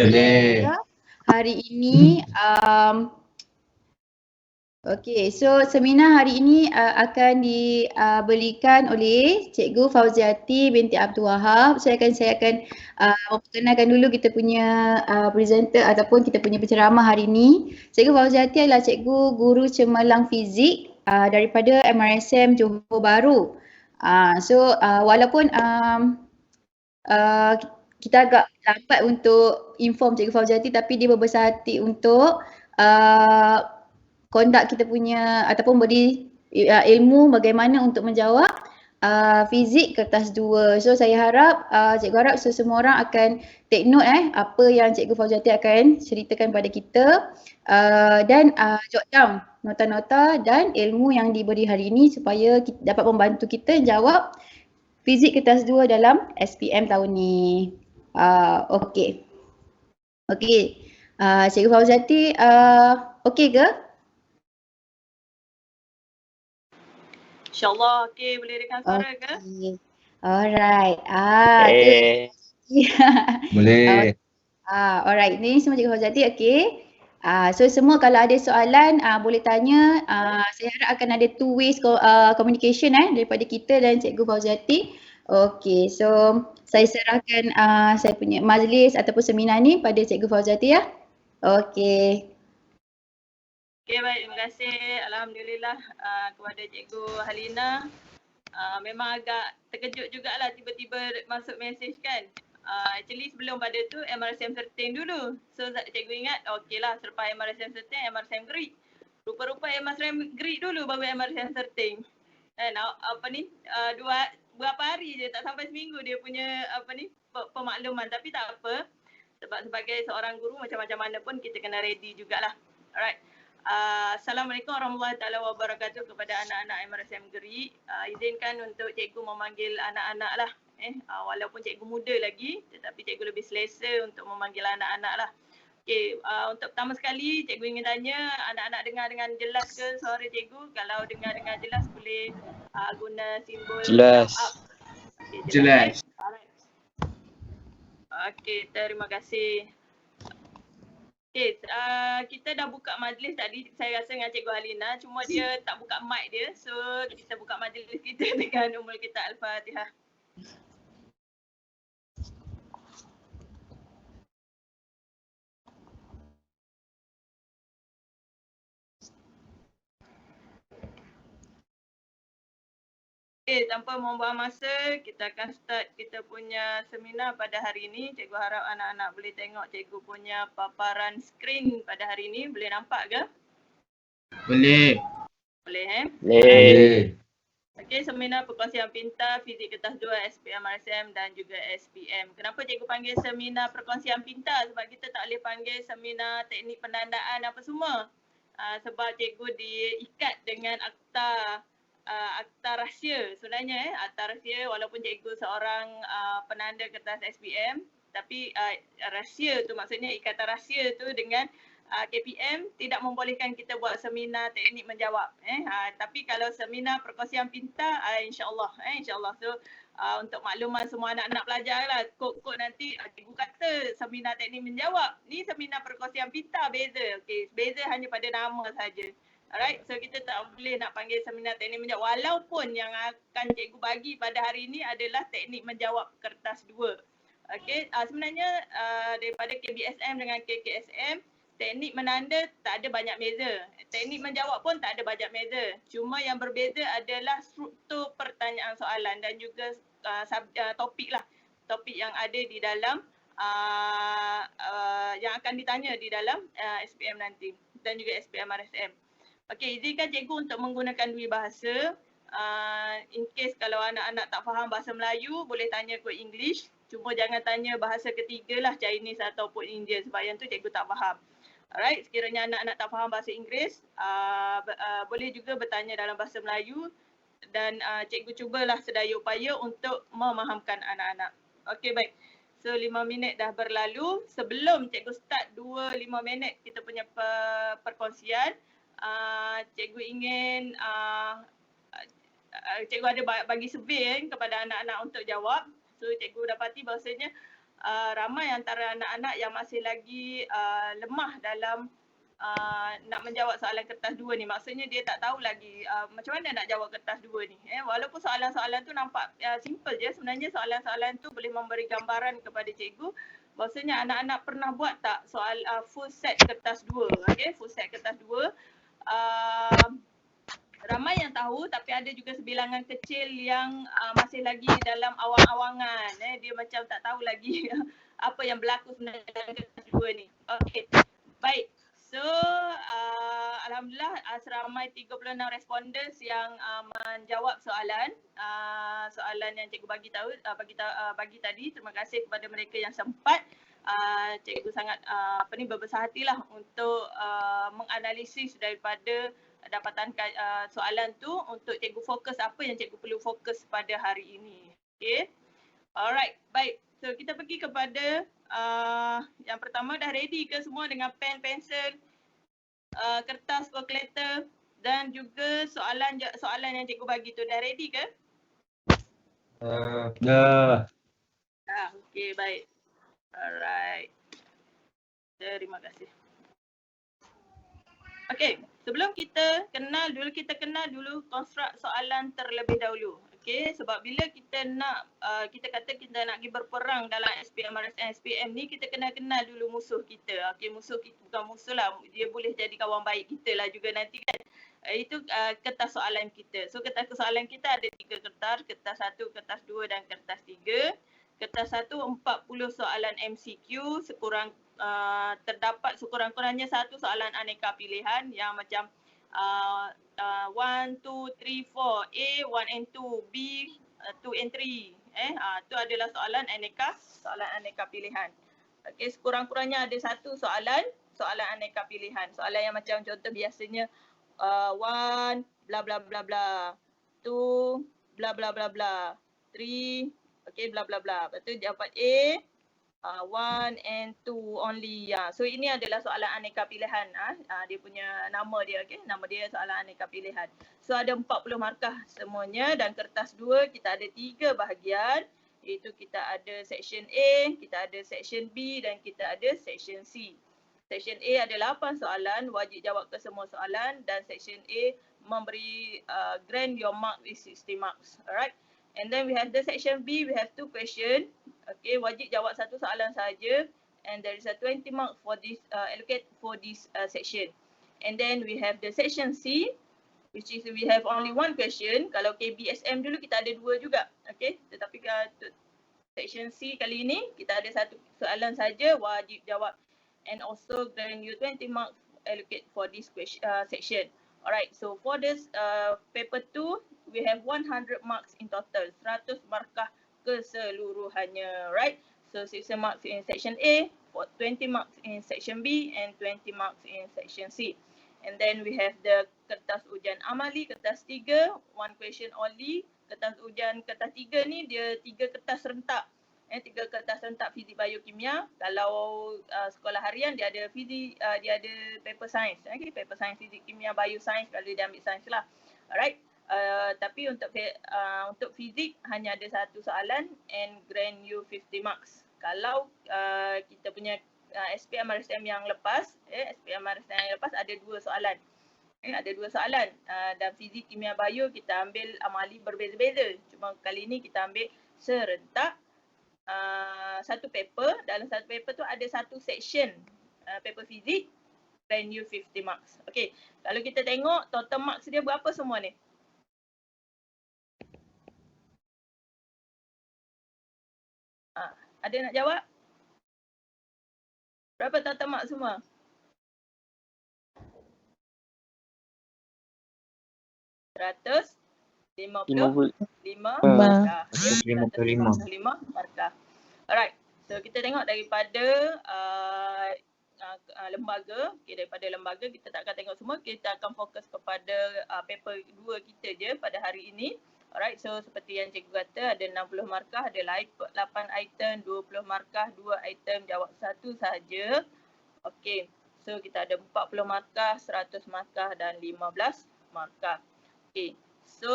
Boleh. Ya. Hari ini okey, so seminar hari ini akan diberikan oleh Cikgu Fauziati binti Abdul Wahab. Saya akan memperkenalkan dulu kita punya presenter ataupun kita punya penceramah hari ini. Cikgu Fauziati adalah cikgu guru cemerlang fizik daripada MRSM Johor Bahru. Walaupun kita agak lambat untuk inform Cikgu Fauziati, tapi dia berbesar hati untuk conduct kita punya ataupun beri ilmu bagaimana untuk menjawab fizik kertas 2. So saya harap cikgu harap semua orang akan take note apa yang Cikgu Fauziati akan ceritakan pada kita dan jot down nota-nota dan ilmu yang diberi hari ini supaya kita dapat membantu kita jawab fizik kertas 2 dalam SPM tahun ni. Okey. Cikgu Fauziati okey ke? InsyaAllah okey, boleh dengar suara ke? Alright. Boleh. Alright, ni semua Cikgu Fauziati okey. So semua kalau ada soalan boleh tanya. Saya harap akan ada two ways communication daripada kita dan Cikgu Fauziati. Okey, so saya serahkan saya punya majlis ataupun seminar ni pada Cikgu Fauziati ya. Okey. Okey, baik, terima kasih. Alhamdulillah kepada Cikgu Halina. Memang agak terkejut jugalah tiba-tiba masuk mesej kan. Actually sebelum pada tu MRSM Serting dulu. So cikgu ingat okeylah selepas MRSM Serting, MRSM Greek. Rupa-rupa MRSM Greek dulu baru MRSM Serting. Dan berapa hari je, tak sampai seminggu dia punya pemakluman. Tapi tak apa. Sebab sebagai seorang guru macam-macam mana pun kita kena ready jugalah. Alright. Assalamualaikum warahmatullahi wabarakatuh kepada anak-anak MRSM Geri. Izinkan untuk cikgu memanggil anak-anak lah. Walaupun cikgu muda lagi, tetapi cikgu lebih selesa untuk memanggil anak-anak lah. Okay, untuk pertama sekali cikgu ingin tanya anak-anak dengar dengan jelas ke suara cikgu? Kalau dengar dengan jelas boleh guna simbol jelas. Up. Okay, Jelas. Alright. Okay, terima kasih. Okay, kita dah buka majlis tadi saya rasa dengan Cikgu Halina, cuma dia tak buka mic dia. So kita buka majlis kita dengan Ummul Kitab Al-Fatihah. Okay, tanpa membuang masa, kita akan start kita punya seminar pada hari ini. Cikgu harap anak-anak boleh tengok cikgu punya paparan skrin pada hari ini. Boleh nampak ke? Boleh. Boleh Boleh. Okey, seminar perkongsian pintar fizik kertas 2 SPM RSM dan juga SPM. Kenapa cikgu panggil seminar perkongsian pintar? Sebab kita tak boleh panggil seminar teknik penandaan apa semua. Sebab cikgu diikat dengan akta rahsia sebenarnya akta rahsia walaupun cikgu seorang penanda kertas SPM tapi rahsia tu maksudnya ikatan rahsia tu dengan KPM tidak membolehkan kita buat seminar teknik menjawab tapi kalau seminar perkongsian pintar insya-Allah so untuk makluman semua anak-anak pelajar lah kod-kod nanti cikgu kata seminar teknik menjawab ni seminar perkongsian pintar beza okey beza hanya pada nama saja. Alright, so kita tak boleh nak panggil seminar teknik menjawab walaupun yang akan cikgu bagi pada hari ini adalah teknik menjawab kertas 2. Okey, sebenarnya daripada KBSM dengan KKSM, teknik menanda tak ada banyak beza. Teknik menjawab pun tak ada banyak beza. Cuma yang berbeza adalah struktur pertanyaan soalan dan juga topik lah. Topik yang ada di dalam yang akan ditanya di dalam SPM nanti dan juga SPM RSM. Okey, izinkan cikgu untuk menggunakan dua bahasa. In case kalau anak-anak tak faham bahasa Melayu, boleh tanya ke English. Cuma jangan tanya bahasa ketiga lah, Chinese ataupun Indian sebab yang tu cikgu tak faham. Alright, sekiranya anak-anak tak faham bahasa Inggeris, boleh juga bertanya dalam bahasa Melayu dan cikgu cubalah sedaya upaya untuk memahamkan anak-anak. Okey, baik. So 5 minit dah berlalu. Sebelum cikgu start 5 minit kita punya perkongsian, cikgu ingin cikgu ada bagi survey kepada anak-anak untuk jawab. So cikgu dapati bahasanya ramai antara anak-anak yang masih lagi lemah dalam nak menjawab soalan kertas 2 ni. Maksudnya dia tak tahu lagi macam mana nak jawab kertas 2 ni. Walaupun soalan-soalan tu nampak simple je, sebenarnya soalan-soalan tu boleh memberi gambaran kepada cikgu bahawasanya anak-anak pernah buat tak soal full set kertas 2. Okay, full set kertas 2. Ramai yang tahu, tapi ada juga sebilangan kecil yang masih lagi dalam awang-awangan. Dia macam tak tahu lagi apa yang berlaku sebenarnya dalam kertas 2 ni. Okay, baik. So, alhamdulillah seramai 36 respondents yang menjawab soalan yang cikgu bagi tadi. Terima kasih kepada mereka yang sempat. Cikgu sangat berbesar hatilah untuk menganalisis daripada dapatan soalan tu untuk cikgu fokus apa yang cikgu perlu fokus pada hari ini. Okay. Alright, baik. So kita pergi kepada yang pertama. Dah ready ke semua dengan pen, pensel, kertas, kalkulator dan juga soalan yang cikgu bagi tu? Dah ready ke? Dah. Okay, baik. Alright. Terima kasih. Okay, sebelum kita kenal dulu konstruk soalan terlebih dahulu. Okay, sebab bila kita nak, kita kata kita nak pergi berperang dalam SPM, RSM, SPM ni, kita kena kenal dulu musuh kita. Okay, musuh kita bukan musuh lah, dia boleh jadi kawan baik kita lah juga nanti kan. Itu kertas soalan kita. So kertas soalan kita ada 3 kertas, kertas 1, kertas 2 dan kertas 3. Kertas 1, 40 soalan MCQ, terdapat sekurang-kurangnya 1 soalan aneka pilihan yang macam 1, 2, 3, 4, A, 1 and 2, B, 2 and 3. Itu adalah soalan aneka pilihan. Okey, sekurang-kurangnya ada 1 soalan aneka pilihan. Soalan yang macam contoh biasanya 1 bla bla bla bla, 2 bla bla bla bla, 3 okey bla bla bla. Lepas tu dapat A, 1 and 2 only. So ini adalah soalan aneka pilihan. Dia punya nama dia, okey. Nama dia soalan aneka pilihan. So ada 40 markah semuanya dan kertas 2 kita ada 3 bahagian. Iaitu kita ada section A, kita ada section B dan kita ada section C. Section A ada 8 soalan, wajib jawab ke semua soalan dan section A memberi grant your mark is 60 marks. Alright. And then we have the section B, we have 2 question. Okay, wajib jawab 1 soalan saja. And there is a 20 mark for this allocate for this section. And then we have the section C, which is we have only 1 question. Kalau KBSM dulu kita ada 2 juga. Okay, tetapi section C kali ini kita ada 1 soalan saja, wajib jawab. And also grant you 20 marks allocate for this section. Alright, so for this paper 2, we have 100 marks in total, 100 markah keseluruhannya, right? So 60 marks in section A, 20 marks in section B and 20 marks in section C. And then we have the kertas ujian amali, kertas 3, 1 question only. Kertas ujian kertas 3 ni dia 3 kertas rentak. 3 kertas rentak fizik, biokimia. Kalau sekolah harian dia ada fizik, dia ada paper science. Okay, paper science, fizik, kimia, bioscience kalau dia ambil science lah. Alright. Tapi untuk fizik hanya ada 1 soalan and grant you 50 marks. Kalau kita punya SPM RSM yang lepas, SPM RSM yang lepas ada 2 soalan. Ada 2 soalan. Dan fizik, kimia, bio kita ambil amali berbeza-beza. Cuma kali ni kita ambil serentak 1 paper. Dalam 1 paper tu ada 1 section paper fizik, grant you 50 marks. Okay, kalau kita tengok total marks dia berapa semua ni? Ada nak jawab? Berapa total marks semua? Ratus 55 markah. 155 markah. Alright. So kita tengok daripada lembaga. Okay, daripada lembaga kita tak akan tengok semua. Kita akan fokus kepada paper 2 kita je pada hari ini. Alright. So seperti yang cikgu kata ada 60 markah, ada 8 item, 20 markah, 2 item jawab 1 saja. Okay. So kita ada 40 markah, 100 markah dan 15 markah. Okay. So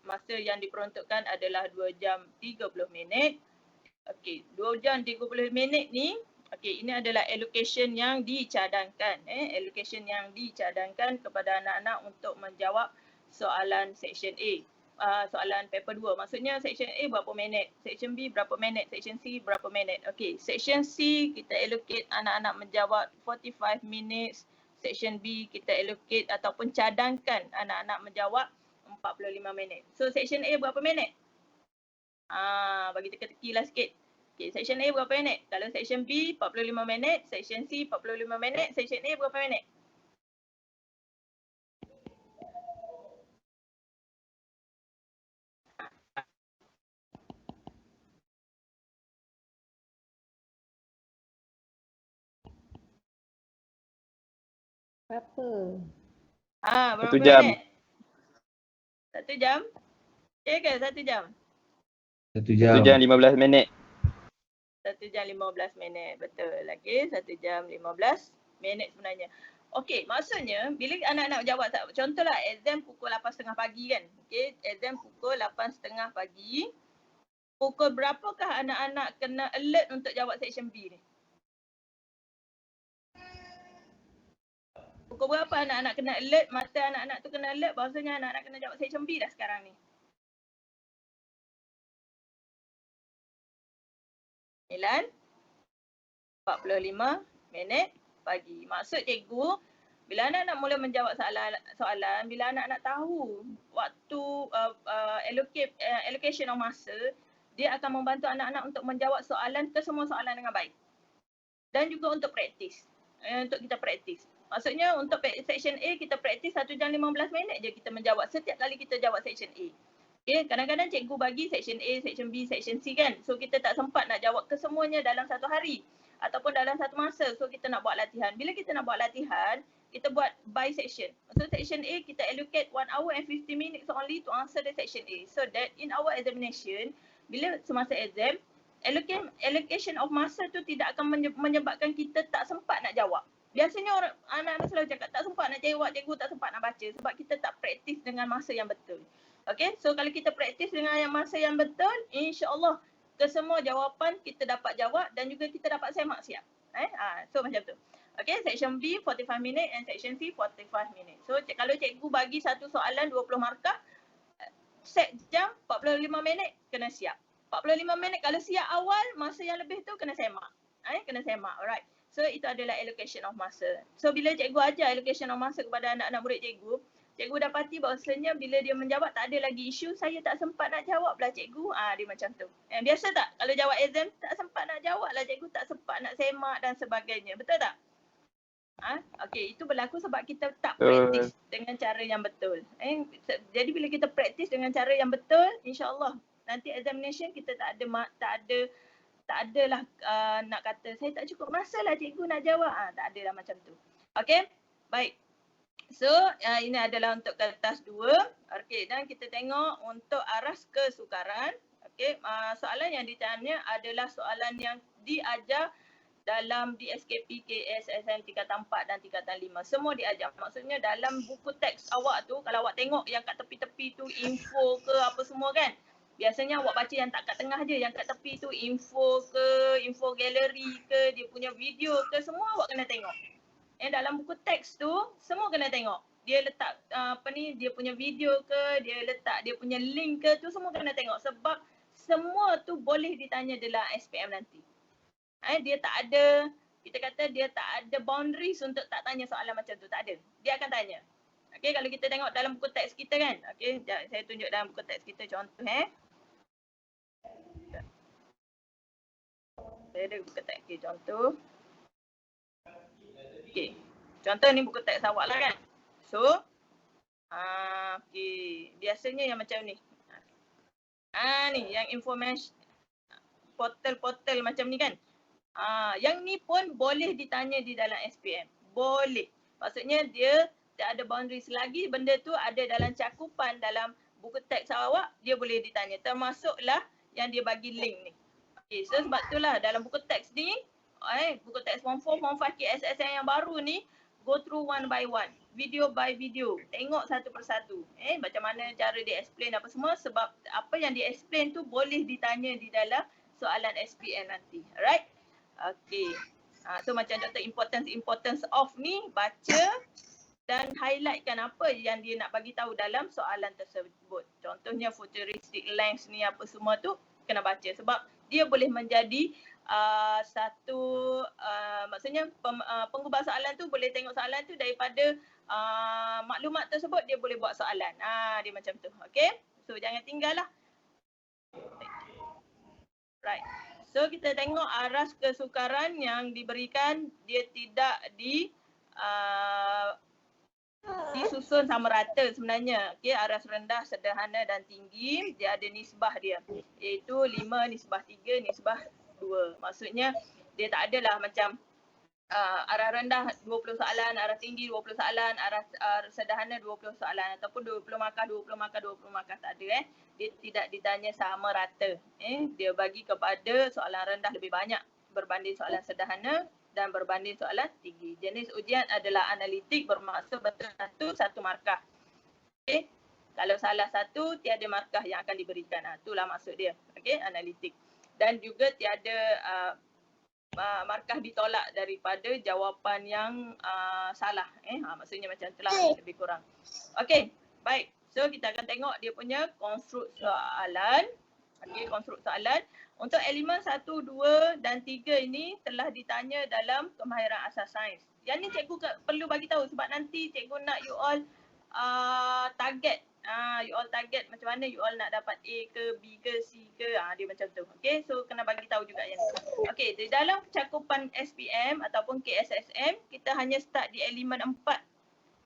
masa yang diperuntukkan adalah 2 jam 30 minit. Okey, 2 jam 30 minit ni, okey, ini adalah allocation yang dicadangkan. Allocation yang dicadangkan kepada anak-anak untuk menjawab soalan section A. Soalan paper 2. Maksudnya section A berapa minit, section B berapa minit, section C berapa minit. Okey, section C kita allocate anak-anak menjawab 45 minutes. Section B kita allocate ataupun cadangkan anak-anak menjawab 45 minit. So section A berapa minit? Bagi teka-teki lah sikit. Okay, section A berapa minit? Kalau section B 45 minit, section C 45 minit, section A berapa minit? Berapa? Berapa 1 jam. minit? 1 jam? Okay ke 1 jam? 1 1 jam. jam 15 minit. 1 jam 15 minit. Betul. Okey, 1 jam 15 minit sebenarnya. Okey, maksudnya bila anak-anak jawab, contohlah exam pukul 8.30 pagi kan. Okey, exam pukul 8.30 pagi. Pukul berapakah anak-anak kena alert untuk jawab section B ni? Pukul berapa anak-anak kena alert, mata anak-anak tu kena alert, bahawasanya anak-anak kena jawab section B dah sekarang ni. 9:45 minit pagi. Maksud cikgu, bila anak-anak mula menjawab soalan, bila anak-anak tahu waktu allocation of masa, dia akan membantu anak-anak untuk menjawab soalan ke semua soalan dengan baik. Dan juga untuk praktis. Untuk kita praktis. Maksudnya untuk section A kita praktis 1 jam 15 minit je kita menjawab setiap kali kita jawab section A. Okay, kadang-kadang cikgu bagi section A, section B, section C kan. So kita tak sempat nak jawab kesemuanya dalam satu hari ataupun dalam satu masa. So kita nak buat latihan. Bila kita nak buat latihan, kita buat by section. So section A kita allocate 1 hour and 50 minutes only to answer the section A. So that in our examination, bila semasa exam, allocation of masa tu tidak akan menyebabkan kita tak sempat nak jawab. Biasanya anak-anak selalu cakap tak sempat nak jawab, cikgu tak sempat nak baca sebab kita tak praktis dengan masa yang betul. Okay, so kalau kita praktis dengan masa yang betul, insya-Allah kesemua jawapan kita dapat jawab dan juga kita dapat semak siap. So macam tu. Okay, section B 45 minit and section C 45 minit. So kalau cikgu bagi satu soalan 20 markah, set jam 45 minit kena siap. 45 minit kalau siap awal, masa yang lebih tu kena semak. Kena semak, alright. So itu adalah allocation of masa. So bila cikgu ajar allocation of masa kepada anak-anak murid cikgu, cikgu dapati bahawasanya bila dia menjawab tak ada lagi isu, saya tak sempat nak jawab lah cikgu. Dia macam tu. Biasa tak? Kalau jawab exam, tak sempat nak jawab lah cikgu, tak sempat nak semak dan sebagainya. Betul tak? Okey, itu berlaku sebab kita tak praktis dengan cara yang betul. Jadi bila kita praktis dengan cara yang betul, insya-Allah nanti examination kita tak adalah nak kata saya tak cukup masa lah cikgu nak jawab. Tak adalah macam tu. Okey? Baik. So, ini adalah untuk kertas 2. Okey, dan kita tengok untuk aras kesukaran. Okey, soalan yang ditanya adalah soalan yang diajar dalam DSKP, KSSM tingkatan 4 dan tingkatan 5. Semua diajar. Maksudnya dalam buku teks awak tu, kalau awak tengok yang kat tepi-tepi tu info ke apa semua kan. Biasanya awak baca yang tak kat tengah je, yang kat tepi tu info ke, info gallery ke, dia punya video ke, semua awak kena tengok. Dalam buku teks tu, semua kena tengok. Dia letak dia punya video ke, dia letak dia punya link ke, tu semua kena tengok. Sebab semua tu boleh ditanya dalam SPM nanti. Dia tak ada, kita kata dia tak ada boundaries untuk tak tanya soalan macam tu, tak ada. Dia akan tanya. Okey, kalau kita tengok dalam buku teks kita kan. Okey, saya tunjuk dalam buku teks kita contoh Saya ada buku teks contoh. Okey. Contoh ni buku teks awak lah kan. So, okey, biasanya yang macam ni. Ni yang information portal-portal macam ni kan. Yang ni pun boleh ditanya di dalam SPM. Boleh. Maksudnya dia tak ada boundaries lagi, benda tu ada dalam cakupan dalam buku teks awak, dia boleh ditanya. Termasuklah yang dia bagi link ni. Okay, so sebab itulah dalam buku teks ni, buku teks form 4, form 5 KSSM yang baru ni, go through one by one, video by video, tengok satu persatu. Macam mana cara dia explain apa semua, sebab apa yang dia explain tu boleh ditanya di dalam soalan SPM nanti. Alright? Okay. So macam contoh importance of ni, baca dan highlightkan apa yang dia nak bagi tahu dalam soalan tersebut. Contohnya futuristic length ni apa semua tu kena baca sebab dia boleh menjadi maksudnya pengubah soalan tu boleh tengok soalan tu daripada maklumat tersebut dia boleh buat soalan. Dia macam tu. Okay? So jangan tinggal lah. Right. So kita tengok aras kesukaran yang diberikan dia tidak disusun sama rata sebenarnya. Okay, aras rendah, sederhana dan tinggi dia ada nisbah dia iaitu 5:3:2. Maksudnya dia tak adalah macam arah rendah 20 soalan, arah tinggi 20 soalan, arah sederhana 20 soalan ataupun 20 markah, 20 markah, 20 markah, tak ada. Dia tidak ditanya sama rata. Dia bagi kepada soalan rendah lebih banyak berbanding soalan sederhana dan berbanding soalan tinggi. Jenis ujian adalah analitik, bermaksud betul satu markah. Okay. Kalau salah satu, tiada markah yang akan diberikan. Itulah maksud dia. Okay, analitik. Dan juga tiada markah ditolak daripada jawapan yang salah. Maksudnya macam itulah lebih kurang. Okey, baik. So kita akan tengok dia punya konstruk soalan. Okey, konstruk soalan. Untuk elemen 1, 2 dan 3 ini telah ditanya dalam kemahiran asas sains. Yang ni cikgu perlu bagi tahu sebab nanti cikgu nak you all target. You all target macam mana you all nak dapat A ke, B ke, C ke. Dia macam tu. Okay, so kena bagi tahu juga yang ni. Okay, di dalam cakupan SPM ataupun KSSM, kita hanya start di elemen 4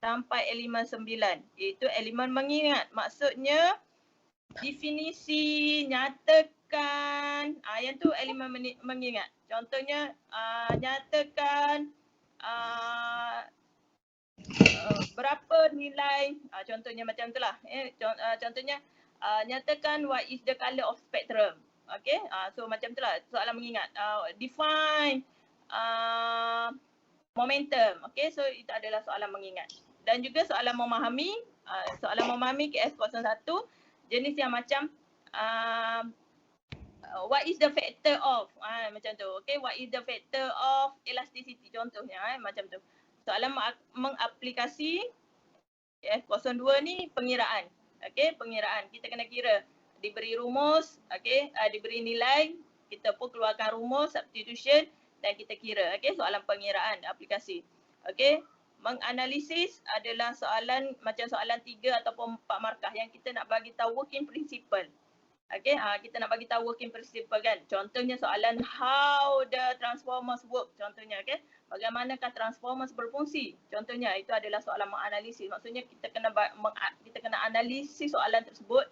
sampai elemen 9. Iaitu elemen mengingat. Maksudnya definisi, nyatakan. Yang tu elemen mengingat. Contohnya nyatakan berapa nilai, contohnya macam itulah. Contohnya nyatakan what is the colour of spectrum. Okay, so macam itulah soalan mengingat. Define momentum. Okay, so itu adalah soalan mengingat. Dan juga soalan memahami. Soalan memahami KF01 jenis yang macam what is the factor of, macam tu. Okay, what is the factor of elasticity contohnya, macam tu. Soalan mengaplikasi F02 ni pengiraan. Okey, pengiraan. Kita kena kira. Diberi rumus, okey, diberi nilai, kita pun keluarkan rumus, substitution dan kita kira. Okey, soalan pengiraan aplikasi. Okey, menganalisis adalah soalan macam soalan 3 ataupun 4 markah yang kita nak bagi tahu working principle. Okey, kita nak bagi tahu working principle kan. Contohnya soalan how the transformers work contohnya, okey. Bagaimanakah transformers berfungsi? Contohnya itu adalah soalan menganalisis. Maksudnya kita kena analisis soalan tersebut.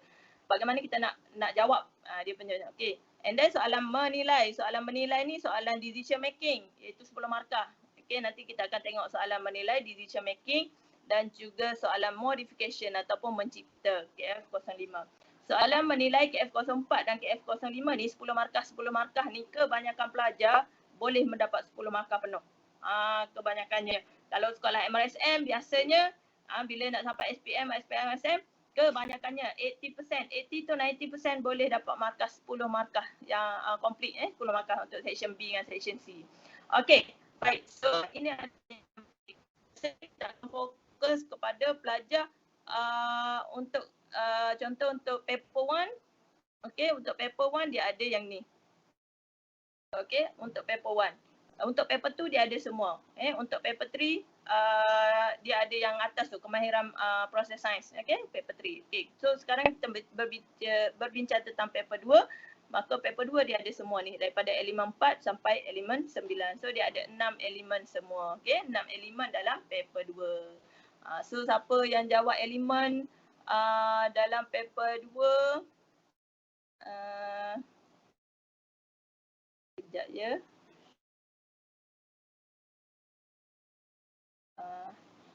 Bagaimana kita nak jawab dia punya. Okey. And then soalan menilai. Soalan menilai ni soalan decision making iaitu 10 markah. Okey, nanti kita akan tengok soalan menilai, decision making dan juga soalan modification ataupun mencipta KF05. Soalan menilai KF04 dan KF05 ni 10 markah ni kebanyakan pelajar boleh mendapat 10 markah penuh. Kebanyakannya. Kalau sekolah MRSM biasanya bila nak sampai SPM, SPM, kebanyakannya 80%, 80 to 90% boleh dapat markah 10 markah yang complete 10 markah untuk section B dan section C. Okey, baik. So ini kita akan fokus kepada pelajar untuk contoh untuk paper 1. Okey, untuk paper 1 dia ada yang ni. Okey, untuk paper 1. Untuk paper 2 dia ada semua. Untuk paper 3 dia ada yang atas tu, kemahiran proses sains. Okey, paper 3. Okay. So sekarang kita berbincang tentang paper 2. Maka paper 2 dia ada semua ni daripada elemen 4 sampai elemen 9. So dia ada 6 elemen semua. Okey, 6 elemen dalam paper 2. So siapa yang jawab elemen dalam paper 2 sekejap ya.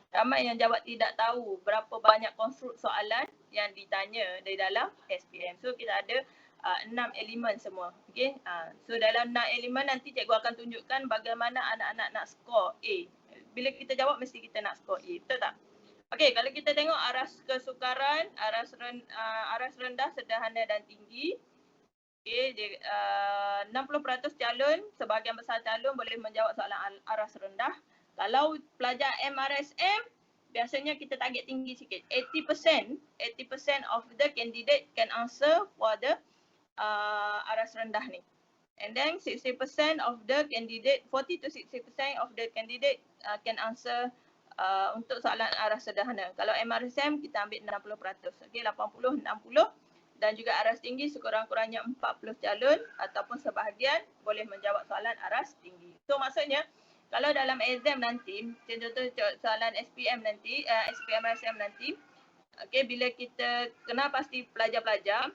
Ramai yang jawab tidak tahu berapa banyak konstruk soalan yang ditanya dari dalam SPM. So kita ada 6 elemen semua. Okay? So dalam 6 elemen nanti cikgu akan tunjukkan bagaimana anak-anak nak skor A. Bila kita jawab mesti kita nak skor A. Betul tak? Okay, kalau kita tengok aras kesukaran, aras rendah, sederhana dan tinggi. Okay, 60% calon, sebahagian besar calon boleh menjawab soalan aras rendah. Kalau pelajar MRSM, biasanya kita target tinggi sikit. 80% of the candidate can answer for the aras rendah ni. And then 60% of the candidate, 40 to 60% of the candidate can answer untuk soalan aras sederhana. Kalau MRSM kita ambil 60%. Okay, 80, 60 dan juga aras tinggi sekurang-kurangnya 40 calon ataupun sebahagian boleh menjawab soalan aras tinggi. So maksudnya kalau dalam exam nanti, contoh soalan SPM nanti, SPM RSM nanti, okay, bila kita kenal pasti pelajar-pelajar,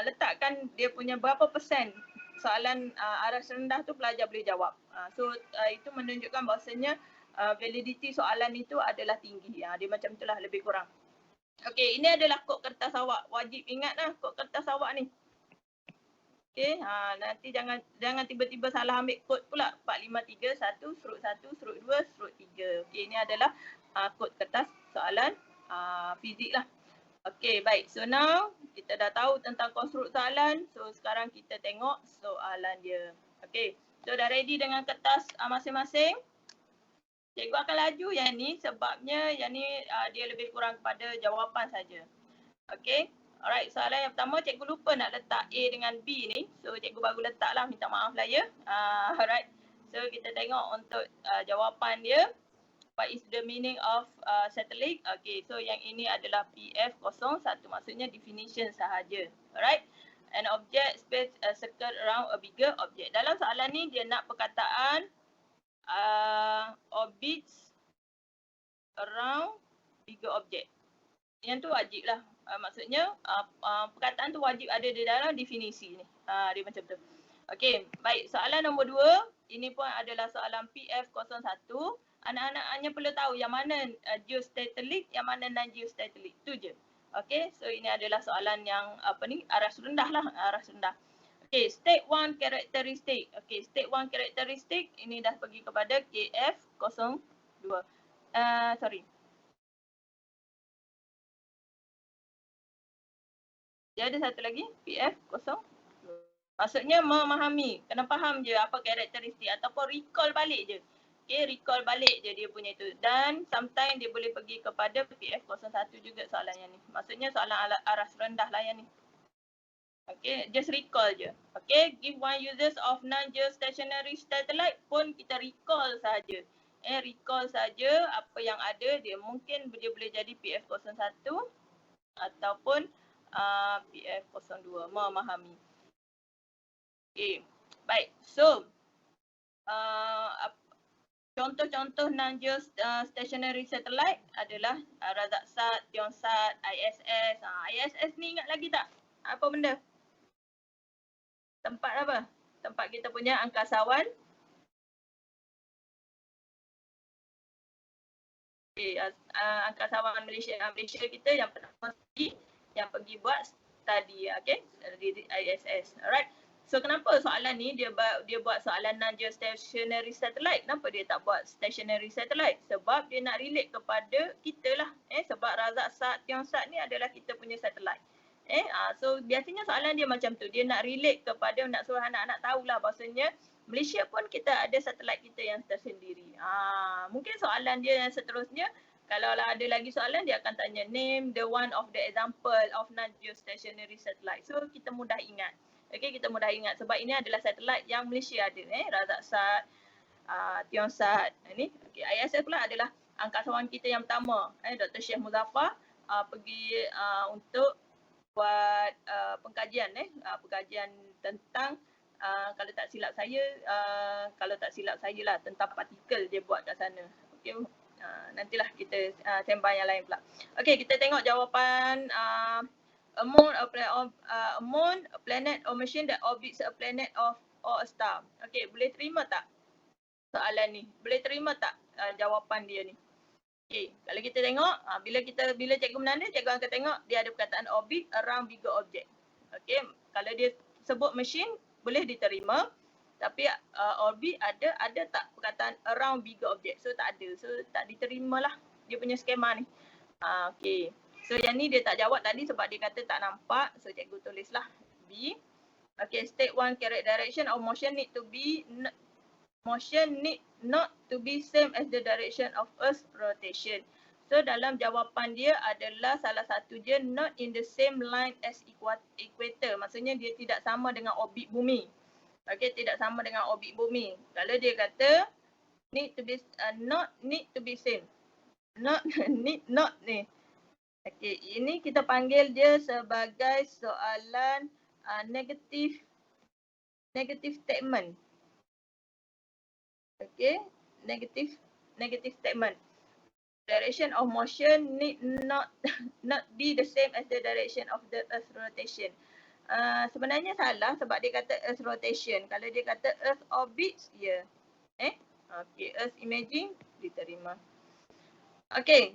letakkan dia punya berapa persen soalan aras rendah tu pelajar boleh jawab. So itu menunjukkan bahawasanya validity soalan itu adalah tinggi. Dia macam itulah lebih kurang. Okey, ini adalah kod kertas awak. Wajib ingatlah kod kertas awak ni. Okey, nanti jangan tiba-tiba salah ambil kod pula. 453 1 /1 /2 /3. Okey, ini adalah kod kertas soalan fizik lah. Okey, baik. So now kita dah tahu tentang konstruk soalan. So sekarang kita tengok soalan dia. Okey, so dah ready dengan kertas masing-masing. Cikgu akan laju yang ni sebabnya yang ni dia lebih kurang kepada jawapan saja. Okey. Alright, soalan yang pertama cikgu lupa nak letak A dengan B ni. So cikgu baru letak lah, minta maaf lah ya. Alright. So kita tengok untuk jawapan dia. What is the meaning of satellite? Okey, so yang ini adalah PF01, maksudnya definition sahaja. Alright. An object space a circle around a bigger object. Dalam soalan ni dia nak perkataan orbits around bigger object. Yang tu wajib lah. Maksudnya perkataan tu wajib ada di dalam definisi ni. Dia macam tu. Okey, baik. Soalan nombor 2. Ini pun adalah soalan PF01. Anak-anak hanya perlu tahu yang mana geostatic, yang mana non-geostatic. Tu je. Okey, so ini adalah soalan yang aras rendah lah. Aras rendah. Okay, state 1 characteristic. Okay, state 1 characteristic ini dah pergi kepada KF02. Sorry. Dia ada satu lagi, PF02. Maksudnya memahami, kena faham je apa karakteristik ataupun recall balik je. Okay, recall balik je dia punya itu. Dan sometimes dia boleh pergi kepada PF01 juga soalan yang ni. Maksudnya soalan aras rendah lah yang ni. Okay, just recall je. Okay, give one uses of non-geostationary satellite pun kita recall saja. Recall saja apa yang ada. Dia mungkin dia boleh jadi PF01 ataupun PF02. Memahami. Okay, baik. So, contoh-contoh non-geostationary satellite adalah Razaksat, Tionsat, ISS. ISS ni ingat lagi tak? Apa benda? Tempat apa? Tempat kita punya angkasawan. Okay, angkasawan Malaysia kita yang pertama sekali yang pergi buat study, okay? Di ISS. Alright. So kenapa soalan ni dia buat soalan non-geostationary satellite? Kenapa dia tak buat stationary satellite? Sebab dia nak relate kepada kita lah. Sebab Razaksat, Tionsat ni adalah kita punya satellite. So biasanya soalan dia macam tu. Dia nak relate kepada, nak suruh anak-anak tahulah bahasanya Malaysia pun kita ada satelit kita yang tersendiri. Mungkin soalan dia yang seterusnya, kalau ada lagi soalan dia akan tanya name the one of the example of non-geostationary satellite. So kita mudah ingat. Okay, kita mudah ingat sebab ini adalah satelit yang Malaysia ada. Razaksat, Tionsat. Ini. Okay, ISS pula adalah angkasawan kita yang pertama. Dr. Syekh Muzaffar pergi untuk buat pengkajian pengkajian tentang kalau tak silap saya lah tentang partikel dia buat kat sana. Okey, nantilah kita sembang yang lain pula. Okey, kita tengok jawapan a moon, a planet or machine that orbits a planet or a star. Okey, boleh terima tak soalan ni? Boleh terima tak jawapan dia ni? Okay, kalau kita tengok, bila cikgu menanda, cikgu akan tengok dia ada perkataan orbit around bigger object. Okay, kalau dia sebut machine, boleh diterima. Tapi orbit ada tak perkataan around bigger object? So tak ada, so tak diterima lah dia punya skema ni. Okay, so yang ni dia tak jawab tadi sebab dia kata tak nampak. So cikgu tulislah B. Okay, state 1 correct direction of motion need to be not to be same as the direction of Earth's rotation. So dalam jawapan dia adalah salah satu dia not in the same line as equator. Maksudnya dia tidak sama dengan orbit bumi. Okay, tidak sama dengan orbit bumi. Kalau dia kata need to be not need to be same. Not not ni. Okay, ini kita panggil dia sebagai soalan negative statement. Okay, negative statement. Direction of motion need not be the same as the direction of the Earth rotation. Sebenarnya salah sebab dia kata Earth rotation. Kalau dia kata Earth orbits, ya. Okay, Earth imaging diterima. Okay,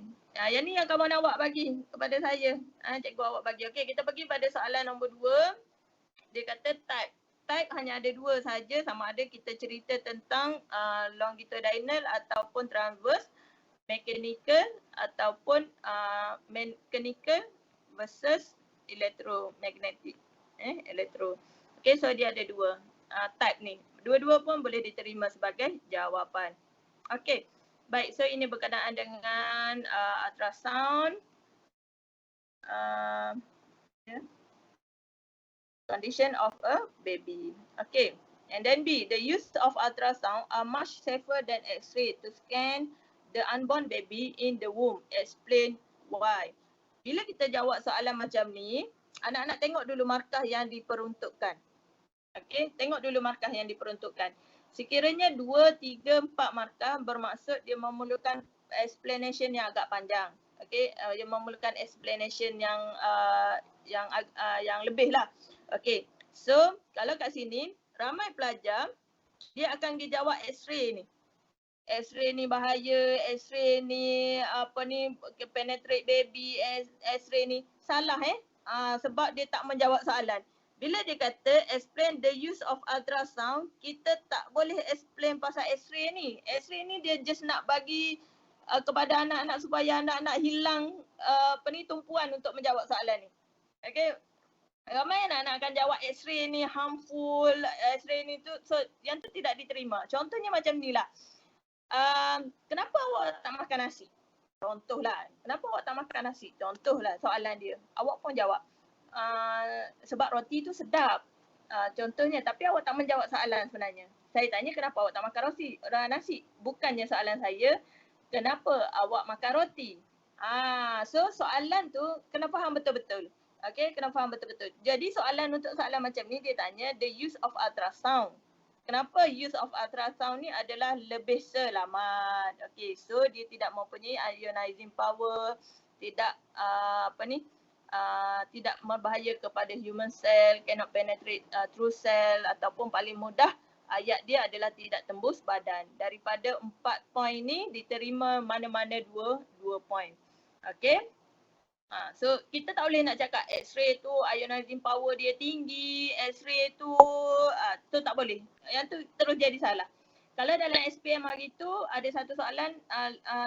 yang ni yang kawan awak bagi kepada saya. Cikgu awak bagi. Okay, kita pergi pada soalan nombor 2. Dia kata type. Type hanya ada 2 saja, sama ada kita cerita tentang longitudinal ataupun transverse, mechanical ataupun mechanical versus electromagnetic. Okay, so dia ada 2 type ni. Dua-dua pun boleh diterima sebagai jawapan. Okay, baik. So ini berkenaan dengan ultrasound. Condition of a baby. Okay, and then B, the use of ultrasound are much safer than X-ray to scan the unborn baby in the womb. Explain why. Bila kita jawab soalan macam ni, anak-anak tengok dulu markah yang diperuntukkan. Okay, tengok dulu markah yang diperuntukkan. Sekiranya 2, 3, 4 markah bermaksud dia memerlukan explanation yang agak panjang. Okay, dia memerlukan explanation yang lebih lah. Okay, so kalau kat sini ramai pelajar dia akan dijawab X-ray ni. X-ray ni bahaya, X-ray ni penetrate baby, X-ray ni salah sebab dia tak menjawab soalan. Bila dia kata explain the use of ultrasound, kita tak boleh explain pasal X-ray ni. X-ray ni dia just nak bagi kepada anak-anak supaya anak-anak hilang tumpuan untuk menjawab soalan ni. Okay. Ramai anak-anak akan jawab X-ray ni harmful, X-ray ni tu, so yang tu tidak diterima. Contohnya macam ni lah. Kenapa awak tak makan nasi? Contohlah. Kenapa awak tak makan nasi? Contohlah soalan dia. Awak pun jawab. Sebab roti tu sedap. Contohnya, tapi awak tak menjawab soalan sebenarnya. Saya tanya kenapa awak tak makan nasi? Bukannya soalan saya, kenapa awak makan roti? So soalan tu kena faham betul-betul. Okay, kena faham betul-betul. Jadi soalan untuk soalan macam ni dia tanya the use of ultrasound. Kenapa use of ultrasound ni adalah lebih selamat. Okay, so dia tidak mempunyai ionizing power, tidak tidak berbahaya kepada human cell, cannot penetrate through cell, ataupun paling mudah ayat dia adalah tidak tembus badan. Daripada 4 poin ni diterima mana-mana 2 poin. Okay. So kita tak boleh nak cakap X-ray tu ionizing power dia tinggi, X-ray tu tak boleh. Yang tu terus jadi salah. Kalau dalam SPM hari tu ada satu soalan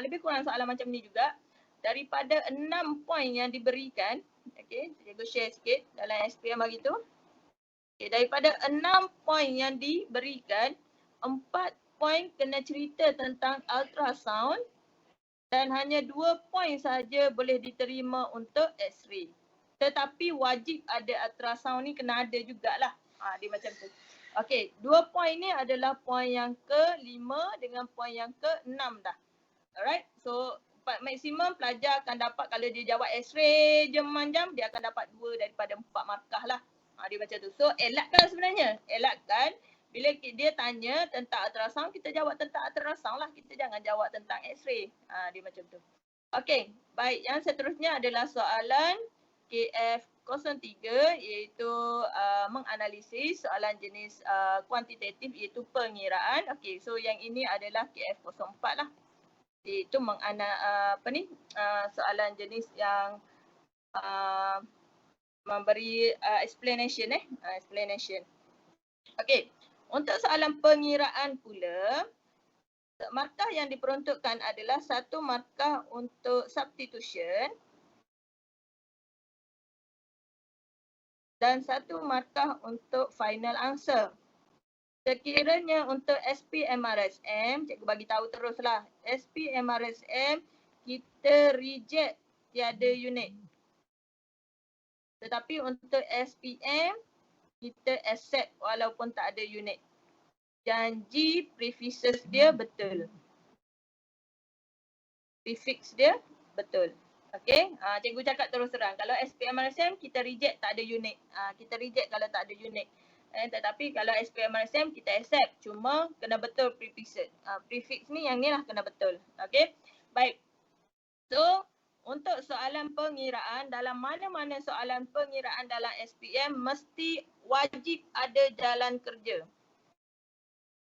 lebih kurang soalan macam ni juga. Daripada 6 poin yang diberikan, okay, saya share sikit dalam SPM hari tu. Okay, daripada 6 poin yang diberikan, 4 poin kena cerita tentang ultrasound. Dan hanya 2 poin saja boleh diterima untuk X-ray. Tetapi wajib ada ultrasound ni kena ada jugalah. Dia macam tu. Okey, 2 poin ni adalah poin yang ke-5 dengan poin yang ke-6 dah. Alright, so maksimum pelajar akan dapat kalau dia jawab X-ray jam, dia akan dapat 2 daripada 4 markah lah. Dia macam tu. So elakkan sebenarnya. Elakkan. Bila dia tanya tentang ultrasound, kita jawab tentang ultrasound lah. Kita jangan jawab tentang X-ray. Dia macam tu. Okey, baik. Yang seterusnya adalah soalan KF03 iaitu menganalisis soalan jenis kuantitatif iaitu pengiraan. Okey, so yang ini adalah KF04 lah. Iaitu soalan jenis yang memberi explanation. Explanation. Okey. Untuk soalan pengiraan pula, markah yang diperuntukkan adalah 1 markah untuk substitution dan 1 markah untuk final answer. Sekiranya untuk SPMRSM, cikgu bagi tahu teruslah. SPMRSM kita reject tiada unit. Tetapi untuk SPM kita accept walaupun tak ada unit. Janji prefixes dia betul. Prefix dia betul. Okey, cikgu cakap terus terang. Kalau SPMRSM kita reject tak ada unit. Kita reject kalau tak ada unit. Tetapi kalau SPMRSM kita accept, cuma kena betul prefixes. Prefix ni yang ni lah kena betul. Okey. Baik. So, untuk soalan pengiraan, dalam mana-mana soalan pengiraan dalam SPM mesti wajib ada jalan kerja.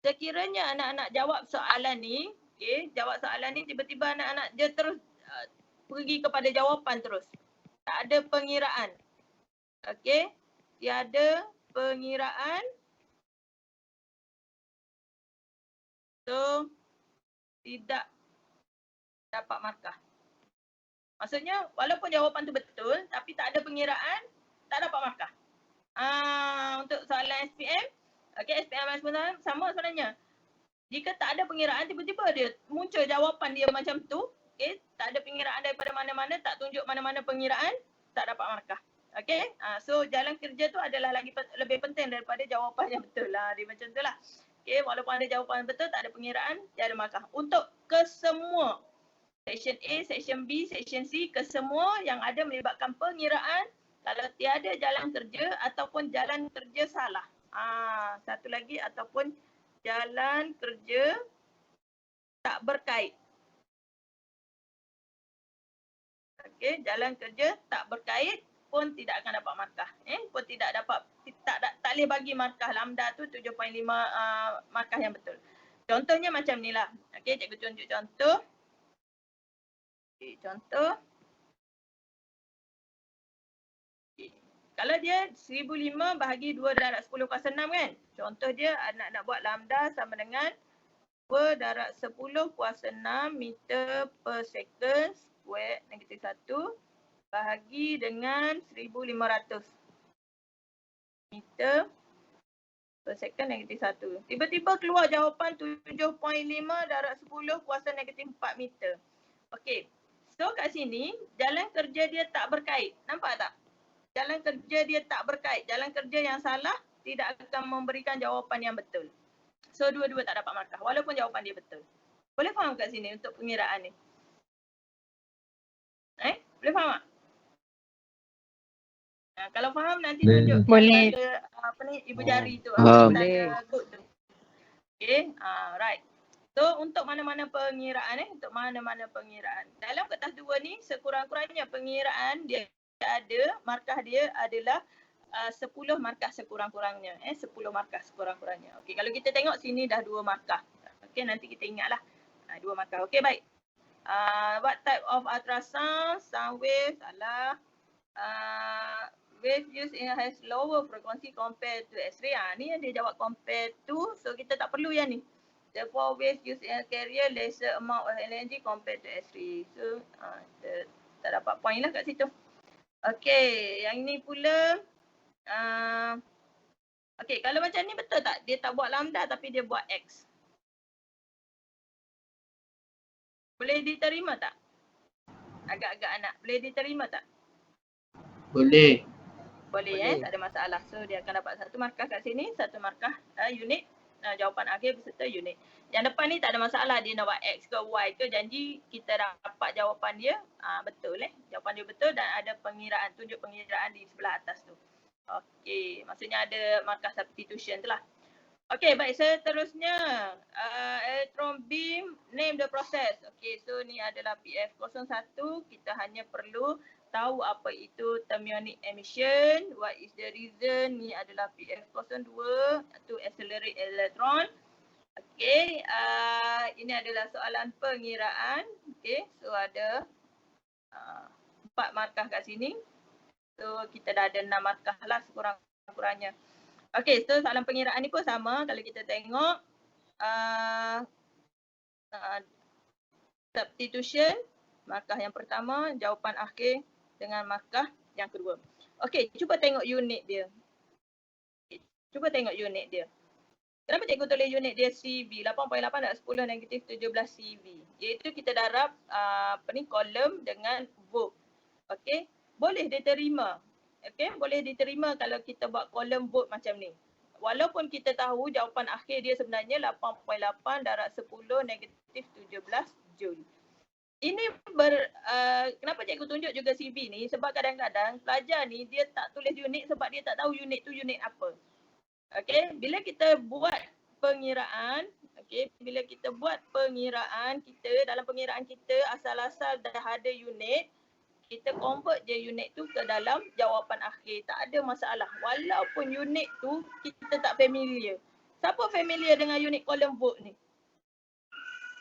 Sekiranya anak-anak jawab soalan ni, jawab soalan ni tiba-tiba anak-anak dia terus pergi kepada jawapan terus. Tak ada pengiraan. Okey, tiada pengiraan. So, tidak dapat markah. Maksudnya walaupun jawapan tu betul tapi tak ada pengiraan, tak dapat markah. Untuk soalan SPM, okey, SPM sama sebenarnya. Jika tak ada pengiraan, tiba-tiba dia muncul jawapan dia macam tu, okey, tak ada pengiraan daripada mana-mana, tak tunjuk mana-mana pengiraan, tak dapat markah. Okey, so jalan kerja tu adalah lebih penting daripada jawapan yang betul lah. Dia macam tu lah. Okey, walaupun ada jawapan betul, tak ada pengiraan, tiada markah. Untuk kesemua Section A, Section B, Section C, kesemua yang ada melibatkan pengiraan, kalau tiada jalan kerja ataupun jalan kerja salah. Satu lagi, ataupun jalan kerja tak berkait. Okey, jalan kerja tak berkait pun tidak akan dapat markah. Pun tidak dapat, tak boleh bagi markah lambda tu 7.5 markah yang betul. Contohnya macam ni lah. Okey, cikgu tunjuk contoh. Contoh, kalau dia 1005 bahagi 2 darab 10 kuasa 6 kan. Contoh dia nak buat lambda sama dengan 2 darab 10 kuasa 6 meter per second square negatif 1 bahagi dengan 1500 meter per second negatif 1. Tiba-tiba keluar jawapan 7.5 darab 10 kuasa negatif 4 meter. Okey. So kat sini jalan kerja dia tak berkait. Nampak tak? Jalan kerja dia tak berkait. Jalan kerja yang salah tidak akan memberikan jawapan yang betul. So dua-dua tak dapat markah walaupun jawapan dia betul. Boleh faham kat sini untuk pengiraan ni? Boleh faham tak? Kalau faham nanti tunjuk boleh. Tanda ibu jari tu. Boleh. Tanda good tu. Okay, right. So untuk mana-mana pengiraan untuk mana-mana pengiraan. Dalam kertas 2 ni sekurang-kurangnya pengiraan dia ada, markah dia adalah 10 markah sekurang-kurangnya. 10 markah sekurang-kurangnya. Okey, kalau kita tengok sini dah 2 markah. Okey, nanti kita ingatlah 2 markah. Okey, baik. What type of ultrasound? Sound wave, salah. Wave used has lower frequency compared to X-ray. Ni yang dia jawab compare to, so kita tak perlu yang ni. Therefore, waves used in a carrier lesser amount of energy compared to X-ray. So, tak dapat point lah kat situ. Okey, yang ni pula. Okey, kalau macam ni betul tak? Dia tak buat lambda tapi dia buat X. Boleh diterima tak? Agak-agak anak. Boleh diterima tak? Boleh. Boleh. Tak ada masalah. So, dia akan dapat 1 markah kat sini, 1 markah unit. Jawapan akhir beserta unit. Yang depan ni tak ada masalah dia nak buat X ke Y ke, janji kita dapat jawapan dia betul jawapan dia betul dan ada pengiraan, tunjuk pengiraan di sebelah atas tu. Okey, maksudnya ada markah substitution tu lah. Okey, baik, seterusnya electron beam, name the process. Okey, so ni adalah PF01, kita hanya perlu tahu apa itu thermionic emission, what is the reason, ni adalah PF02 to accelerate electron. Okey, ini adalah soalan pengiraan. Okey, so ada 4 markah kat sini. So kita dah ada 6 markah lah sekurang-kurangnya. Okey, so soalan pengiraan ni pun sama. Kalau kita tengok substitution, markah yang pertama, jawapan akhir dengan markah yang kedua. Okey, cuba tengok unit dia. Cuba tengok unit dia. Kenapa cikgu tulis unit dia CV 8.8/10 negatif 17 CV? Iaitu kita darab kolom dengan verb. Okey, boleh diterima. Okey, boleh diterima kalau kita buat kolom verb macam ni. Walaupun kita tahu jawapan akhir dia sebenarnya 8.8/10 negatif 17 Joule. Ini kenapa cikgu tunjuk juga CV ni? Sebab kadang-kadang pelajar ni dia tak tulis unit sebab dia tak tahu unit tu unit apa. Okey, bila kita buat pengiraan, bila kita buat pengiraan kita, dalam pengiraan kita asal-asal dah ada unit, kita convert je unit tu ke dalam jawapan akhir. Tak ada masalah. Walaupun unit tu kita tak familiar. Siapa familiar dengan unit column verb ni?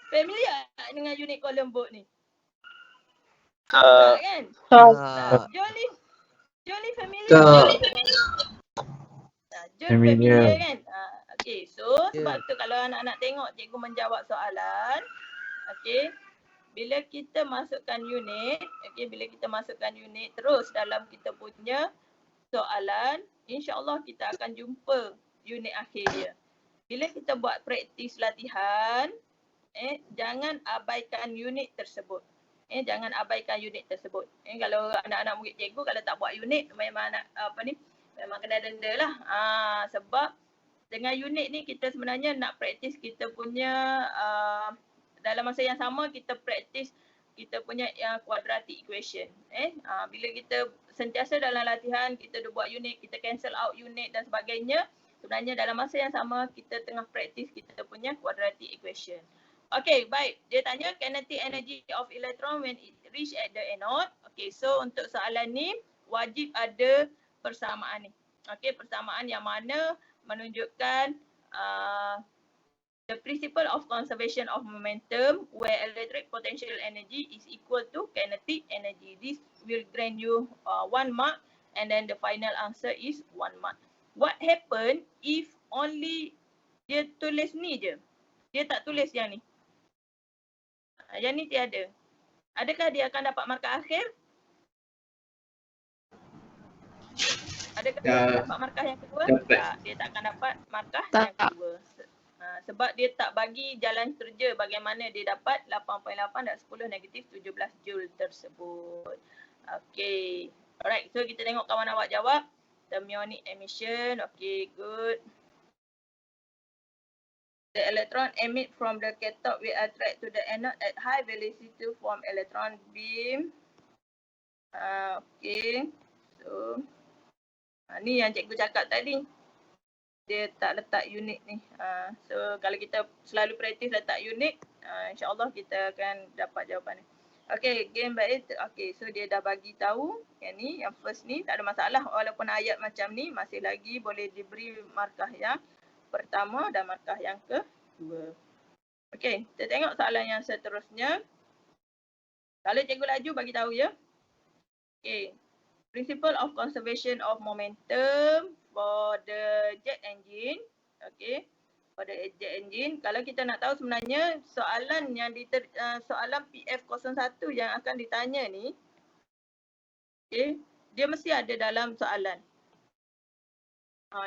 Familiar dengan unit column verb ni? Tak kan? Tak. Jolly familiar. Jun familiar kan? Okay, so sebab tu kalau anak-anak tengok cikgu menjawab soalan, okay, bila kita masukkan unit, terus dalam kita punya soalan, insya-Allah kita akan jumpa unit akhir dia. Bila kita buat praktis latihan, jangan abaikan unit tersebut. Kalau anak-anak murid cikgu kalau tak buat unit memang memang kena denda lah. Sebab dengan unit ni kita sebenarnya nak praktis kita punya dalam masa yang sama kita praktis kita punya quadratic equation. Bila kita sentiasa dalam latihan kita dah buat unit, kita cancel out unit dan sebagainya, sebenarnya dalam masa yang sama kita tengah praktis kita punya quadratic equation. Okay, baik. Dia tanya kinetic energy of electron when it reach at the anode. Okay, so untuk soalan ni wajib ada persamaan ni. Okay, persamaan yang mana menunjukkan the principle of conservation of momentum where electric potential energy is equal to kinetic energy. This will grant you 1 mark and then the final answer is 1 mark. What happen if only dia tulis ni je? Dia tak tulis yang ni. Yang ni tiada. Adakah dia akan dapat markah akhir? Adakah dia akan dapat markah yang kedua? Tak, dia tak akan dapat markah yang kedua. Sebab dia tak bagi jalan kerja bagaimana dia dapat 8.8/10 negatif 17 Joule tersebut. Okay. Alright, so kita tengok kawan awak jawab. Thermionic emission, okay, good. The electron emit from the cathode will attract to the anode at high velocity to form electron beam. Okay, so ni yang cikgu cakap tadi. Dia tak letak unit ni. So kalau kita selalu praktis letak unit, insya-Allah kita akan dapat jawapan ni. Okay, game baik. Okay, so dia dah bagi tahu yang ni, yang first ni tak ada masalah. Walaupun ayat macam ni masih lagi boleh diberi markah yang pertama dan markah yang kedua. Okey, kita tengok soalan yang seterusnya. Kalau cikgu laju bagi tahu ya. Okey. Principle of conservation of momentum for the jet engine. Okey. For the jet engine, kalau kita nak tahu sebenarnya soalan yang soalan PF01 yang akan ditanya ni, okey, dia mesti ada dalam soalan.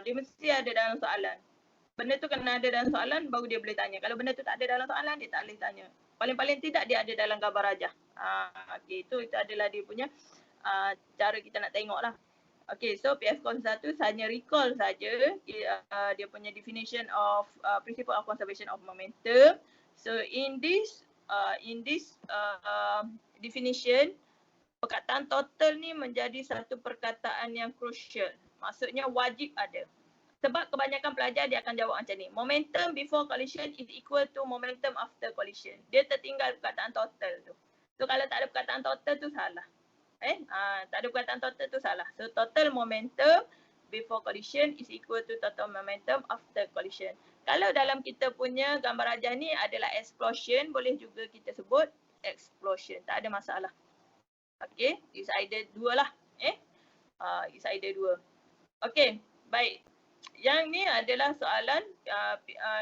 Dia mesti ada dalam soalan. Benda tu kena ada dalam soalan baru dia boleh tanya. Kalau benda tu tak ada dalam soalan dia tak boleh tanya. Paling-paling tidak dia ada dalam gambar rajah. Okey, itu adalah dia punya cara kita nak tengok lah. Okay, so PF01 hanya recall saja dia punya definition of principle of conservation of momentum. So in this definition, perkataan total ni menjadi satu perkataan yang crucial. Maksudnya wajib ada. Sebab kebanyakan pelajar dia akan jawab macam ni. Momentum before collision is equal to momentum after collision. Dia tertinggal perkataan total tu. So kalau tak ada perkataan total tu salah. Tak ada perkataan total tu salah. So total momentum before collision is equal to total momentum after collision. Kalau dalam kita punya gambar rajah ni adalah explosion, boleh juga kita sebut explosion. Tak ada masalah. Okay, is either dua lah. Is either dua. Okay, baik. Yang ni adalah soalan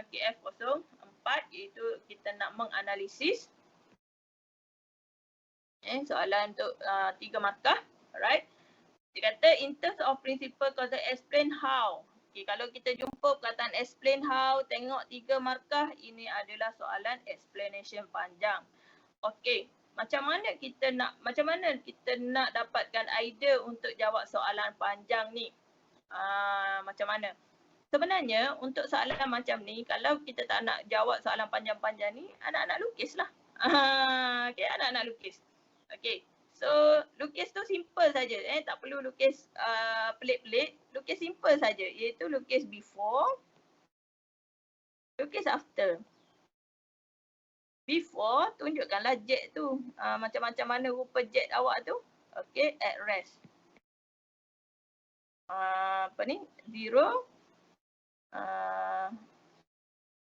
KF04, iaitu kita nak menganalisis soalan untuk 3 markah. Alright. Dia kata in terms of principle concept explain how. Okay, kalau kita jumpa perkataan explain how, tengok 3 markah, ini adalah soalan explanation panjang. Okey, macam mana kita nak dapatkan idea untuk jawab soalan panjang ni? Macam mana? Sebenarnya untuk soalan macam ni, kalau kita tak nak jawab soalan panjang-panjang ni, anak-anak lukis lah. Okay, anak-anak lukis. Okay, so lukis tu simple saja. Tak perlu lukis pelik-pelik. Lukis simple saja, iaitu lukis before, lukis after. Before, tunjukkanlah jet tu. Macam-macam mana rupa jet awak tu. Okay, at rest. Apa ni? 0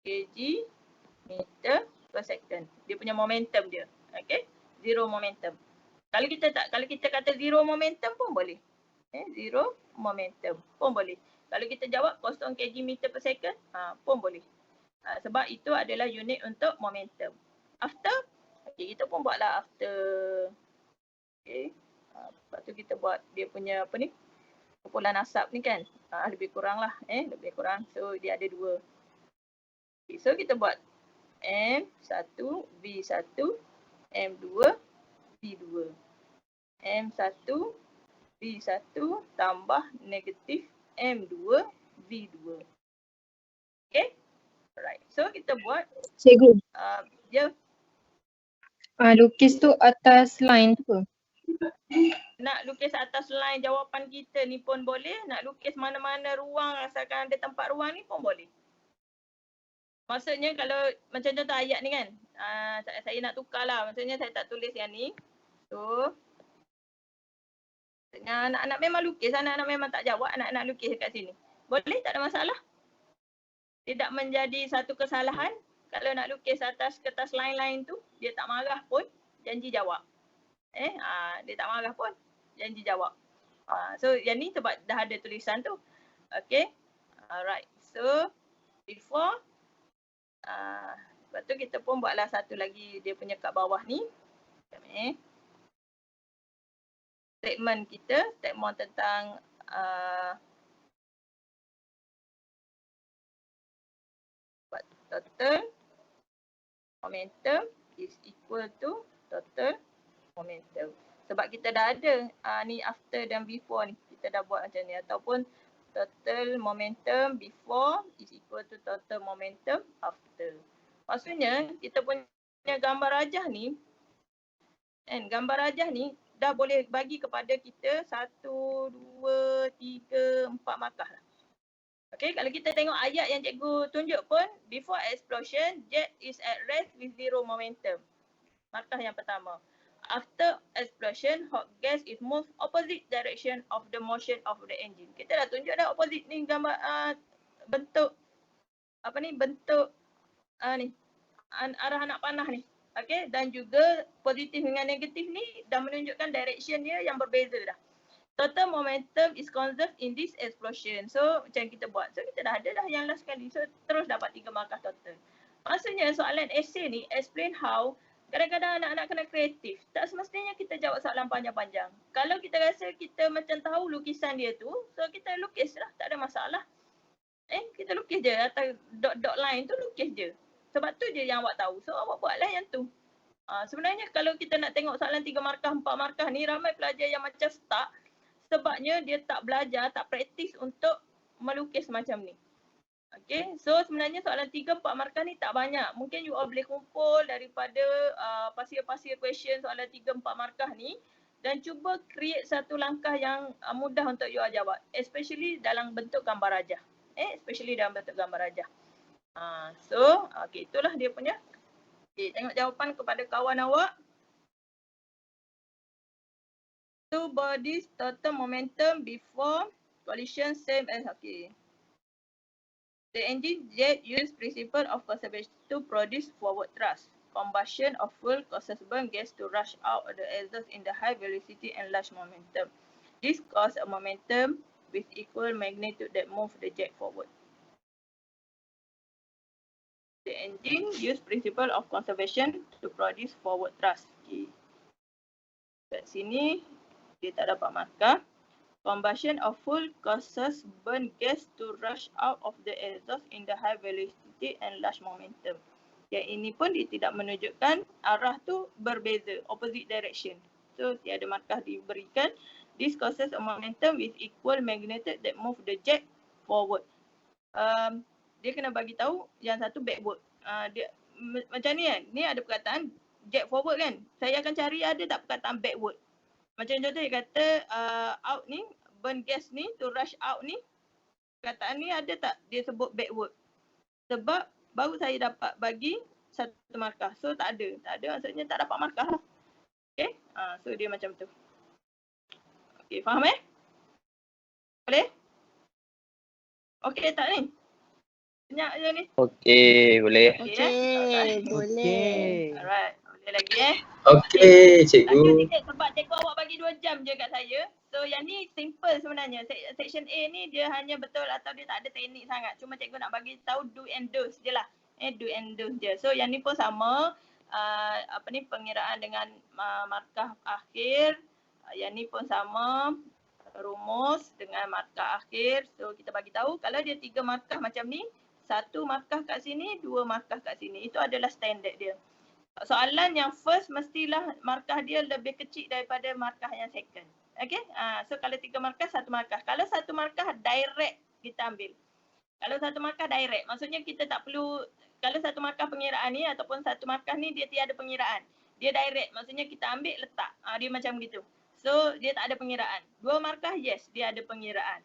kg meter per second. Dia punya momentum dia. Okay, 0 momentum. Kalau kita kata 0 momentum pun boleh. 0 momentum pun boleh. Kalau kita jawab 0 kg meter per second pun boleh. Sebab itu adalah unit untuk momentum. After, okay, kita pun buatlah after. Okay, lepas tu kita buat dia punya apa ni, kumpulan asap ni kan. Lebih kurang lah, lebih kurang. So dia ada 2. Okay, so kita buat M1, V1, M2, V2. M1, V1 tambah negatif M2, V2. Okay, alright. So kita buat Cikgu, lukis tu atas line tu ke? nak lukis atas line jawapan kita ni pun boleh. Nak lukis mana-mana ruang asalkan ada tempat ruang ni pun boleh. Maksudnya kalau macam contoh ayat ni kan. Saya nak tukar lah. Maksudnya saya tak tulis yang ni. So anak-anak memang lukis. Anak-anak memang tak jawab. Anak-anak lukis dekat sini. Boleh, tak ada masalah. Tidak menjadi satu kesalahan. Kalau nak lukis atas kertas line-line tu, dia tak marah pun, janji jawab. Dia tak marah pun, janji jawab. So yang ni sebab dah ada tulisan tu. Okay. Alright. So before, lepas tu kita pun buatlah satu lagi dia punya kat bawah ni. Statement kita, statement tentang total momentum is equal to total momentum. Sebab kita dah ada ni after dan before ni. Kita dah buat macam ni. Ataupun total momentum before is equal to total momentum after. Maksudnya kita punya gambar rajah ni, gambar rajah ni dah boleh bagi kepada kita 1, 2, 3, 4 markah lah. Okay, kalau kita tengok ayat yang cikgu tunjuk pun, before explosion, jet is at rest with 0 momentum. Markah yang pertama. After explosion, hot gas is move opposite direction of the motion of the engine. Kita dah tunjuk dah opposite ni gambar bentuk apa ni, bentuk ni arah anak panah ni. Okay, dan juga positif dengan negatif ni dah menunjukkan direction dia yang berbeza dah. Total momentum is conserved in this explosion. So macam kita buat. So kita dah ada dah yang last kali. So terus dapat 3 markah total. Maksudnya soalan essay ni explain how. Kadang-kadang anak-anak kena kreatif. Tak semestinya kita jawab soalan panjang-panjang. Kalau kita rasa kita macam tahu lukisan dia tu, so kita lukis lah, tak ada masalah. Kita lukis je atau dot-dot line tu lukis je. Sebab tu je yang awak tahu. So awak buatlah yang tu. Sebenarnya kalau kita nak tengok soalan 3 markah, 4 markah ni, ramai pelajar yang macam stuck. Sebabnya dia tak belajar, tak praktis untuk melukis macam ni. Okay, so sebenarnya soalan 3-4 markah ni tak banyak. Mungkin you all boleh kumpul daripada pasir-pasir question soalan 3-4 markah ni dan cuba create satu langkah yang mudah untuk you all jawab. Especially dalam bentuk gambar rajah. Especially dalam bentuk gambar rajah. So, okay, itulah dia punya. Okay, tengok jawapan kepada kawan awak. Two bodies total momentum before collision same as, okay. The engine jet use principle of conservation to produce forward thrust. Combustion of fuel causes burn gas to rush out of the exhaust in the high velocity and large momentum. This causes a momentum with equal magnitude that move the jet forward. The engine use principle of conservation to produce forward thrust. Okay. Kat sini dia tak dapat markah. Combustion of fuel causes burn gas to rush out of the exhaust in the high velocity and large momentum. Yang ini pun dia tidak menunjukkan arah tu berbeza, opposite direction. So tiada markah diberikan. This causes a momentum with equal magnitude that move the jet forward. Dia kena bagi tahu yang satu backward. Macam ni kan, ni ada perkataan jet forward kan. Saya akan cari ada tak perkataan backward. Macam contoh dia kata out ni, burn gas ni to rush out ni, perkataan ni ada tak dia sebut backward? Sebab baru saya dapat bagi satu markah. So tak ada. Tak ada maksudnya tak dapat markah lah. Okay. So dia macam tu. Okay, faham Boleh? Okay tak ni? Banyak je ni. Okey, boleh. Okey, boleh. Alright. Boleh lagi Okey, Laju cikgu. sikit sebab cikgu awak bagi 2 jam je kat saya. So yang ni simple sebenarnya. Section A ni dia hanya betul atau dia tak ada teknik sangat. Cuma cikgu nak bagi tahu do and do's je lah. Do and do's je. So yang ni pun sama. Pengiraan dengan markah akhir. Yang ni pun sama. Rumus dengan markah akhir. So kita bagi tahu kalau dia 3 markah macam ni, 1 markah kat sini, 2 markah kat sini. Itu adalah standard dia. Soalan yang first mestilah markah dia lebih kecil daripada markah yang second. Okay? So kalau 3 markah, 1 markah. Kalau 1 markah direct kita ambil. Kalau 1 markah direct, maksudnya kita tak perlu, kalau 1 markah pengiraan ni ataupun 1 markah ni dia tiada pengiraan. Dia direct, maksudnya kita ambil letak. Dia macam gitu. So dia tak ada pengiraan. 2 markah, yes, dia ada pengiraan.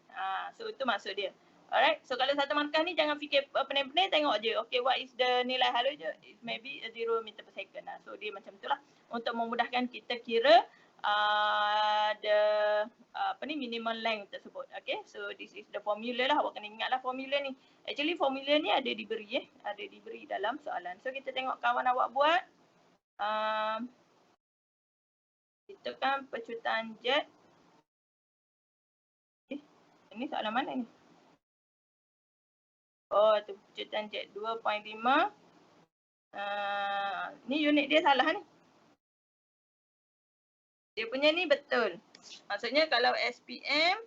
So itu maksud dia. Alright, so kalau 1 markah ni jangan fikir pening-pening, tengok je. Okay, what is the nilai halus je? It maybe 0 meter per second lah. So dia macam itulah untuk memudahkan kita kira minimum length tersebut. Okay, so this is the formula lah. Awak kena ingatlah formula ni. Actually formula ni ada diberi ada diberi dalam soalan. So kita tengok kawan awak buat. Itu kan pecutan jet. Ini soalan mana ni? Oh, tu pecutan jet 2.5. Ni unit dia salah ni. Dia punya ni betul. Maksudnya kalau SPM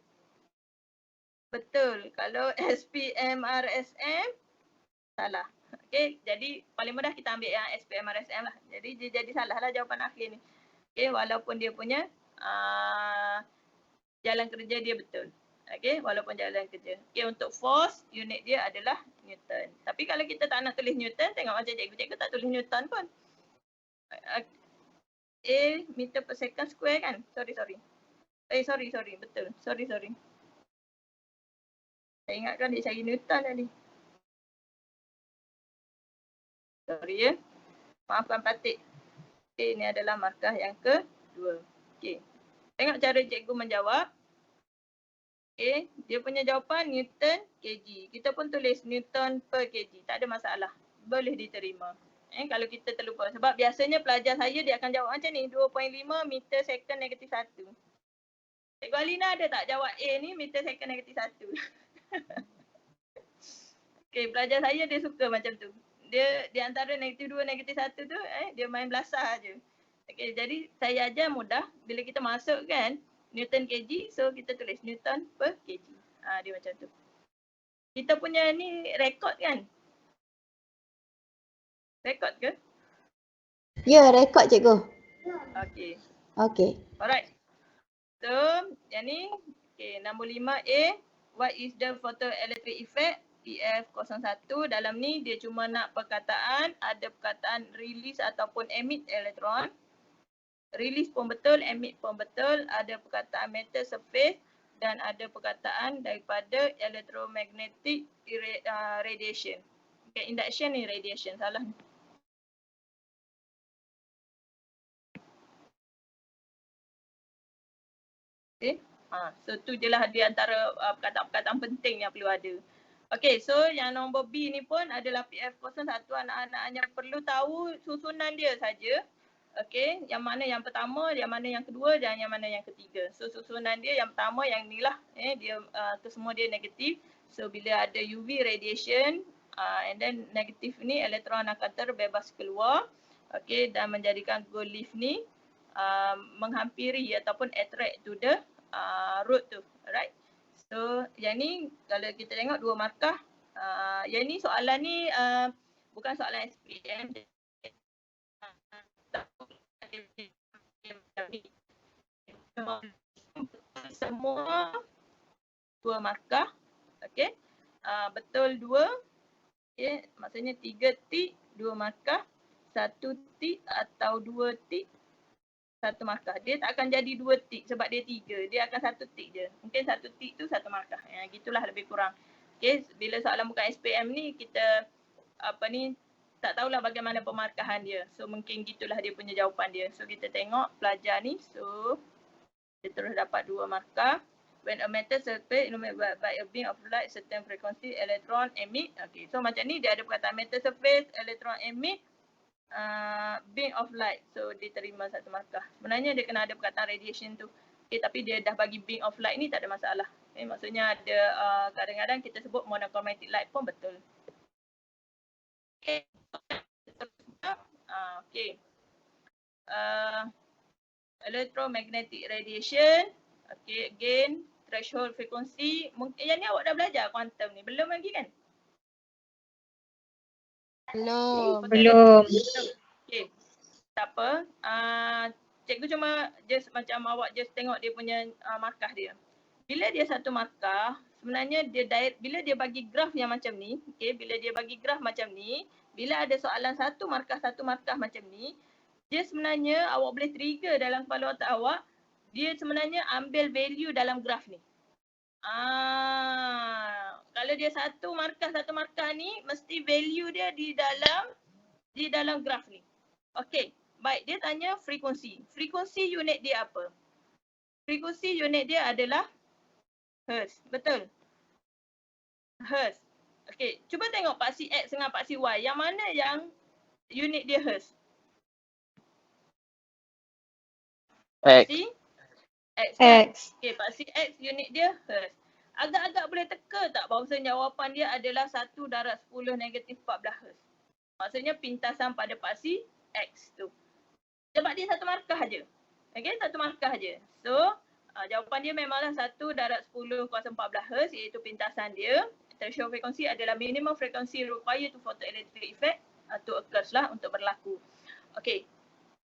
betul. Kalau SPM RSM salah. Okey, jadi paling mudah kita ambil yang SPM RSM lah. Jadi dia jadi salah lah jawapan akhir ni. Okey, walaupun dia punya jalan kerja dia betul. Okey, walaupun jalan kerja. Okey, untuk force unit dia adalah Newton. Tapi kalau kita tak nak tulis Newton, tengok macam cikgu tak tulis Newton pun. A meter per second square kan? Sorry. Betul. Sorry. Saya ingatkan dia cari Newton tadi. Sorry ya. Maafkan Patik. Okey, ini adalah markah yang kedua. Okey. Tengok cara cikgu menjawab. Okay, dia punya jawapan Newton kg. Kita pun tulis Newton per kg. Tak ada masalah. Boleh diterima. Kalau kita terlupa. Sebab biasanya pelajar saya dia akan jawab macam ni. 2.5 meter second negatif 1. Cikgu Alina ada tak jawab A ni meter second negatif 1? Okay, pelajar saya dia suka macam tu. Dia di antara negatif 2, negatif 1 tu dia main belasah je. Okay, jadi saya ajar mudah. Bila kita masuk kan Newton kg, so kita tulis Newton per kg. Dia macam tu. Kita punya ni rekod kan? Rekod ke? Ya, rekod cikgu. Okay. Alright. So, yang ni, okay, nombor 5A. What is the photoelectric effect? EF01. Dalam ni dia cuma nak perkataan, ada perkataan release ataupun emit elektron. Release pun betul, emit pun betul, ada perkataan metal surface dan ada perkataan daripada electromagnetic radiation. Okay, induction ni radiation, salah ni. Okay, so tu je lah di antara perkataan-perkataan penting yang perlu ada. Okay, so yang nombor B ni pun adalah PF01, anak-anak hanya perlu tahu susunan dia saja. Okay, yang mana yang pertama, yang mana yang kedua dan yang mana yang ketiga. So susunan dia yang pertama yang ni lah, dia kesemua dia negatif. So bila ada UV radiation and then negatif ni elektron akan terbebas keluar. Okay, dan menjadikan gold leaf ni menghampiri ataupun attract to the root tu. Alright. So yang ni kalau kita tengok 2 markah. Yang ni soalan ni bukan soalan SPM. Semua 2 markah. Okey. Betul 2. Okey, maksudnya 3 tik 2 markah, 1 tik atau 2 tik 1 markah. Dia tak akan jadi 2 tik sebab dia 3. Dia akan 1 tik je. Mungkin 1 tik tu 1 markah. Gitulah lebih kurang. Okey, bila soalan bukan SPM ni kita tak tahulah bagaimana pemarkahan dia. So mungkin gitulah dia punya jawapan dia. So kita tengok pelajar ni. So dia terus dapat 2 markah. When a metal surface illuminated by a beam of light, certain frequency electron emit. Okay, so macam ni dia ada perkataan metal surface, electron emit, beam of light. So dia terima 1 markah. Sebenarnya dia kena ada perkataan radiation tu. Okay, tapi dia dah bagi beam of light ni tak ada masalah. Okay, maksudnya ada kadang-kadang kita sebut monochromatic light pun betul. Okay. Okay. Electromagnetic radiation. Okay, again threshold frequency. Mungkin yang ni awak dah belajar kuantum ni. Belum lagi kan? Belum. Okay. Tak apa. Cikgu cuma just macam awak just tengok dia punya markah dia. Bila dia 1 markah, sebenarnya dia bila dia bagi graf yang macam ni, okay, bila dia bagi graf macam ni, bila ada soalan 1 markah macam ni, dia sebenarnya awak boleh trigger dalam kepala otak awak, dia sebenarnya ambil value dalam graf ni. Kalau dia 1 markah ni, mesti value dia di dalam graf ni. Okey, baik, dia tanya frekuensi. Frekuensi unit dia apa? Frekuensi unit dia adalah Hertz, betul? Hertz. Okey, cuba tengok paksi X dengan paksi Y. Yang mana yang unit dia Hertz? Paksi X. Okey, paksi X unit dia Hertz. Agak-agak boleh teka tak bahawasanya jawapan dia adalah 1 darab 10 negatif 14 Hertz. Maksudnya pintasan pada paksi X tu. Sebab dia 1 markah je. Okey, 1 markah je. So, jawapan dia memanglah 1 darab 10 kuasa 14 Hz iaitu pintasan dia. Threshold frequency adalah minimum frequency required to photoelectric effect to occurs lah untuk berlaku. Okey.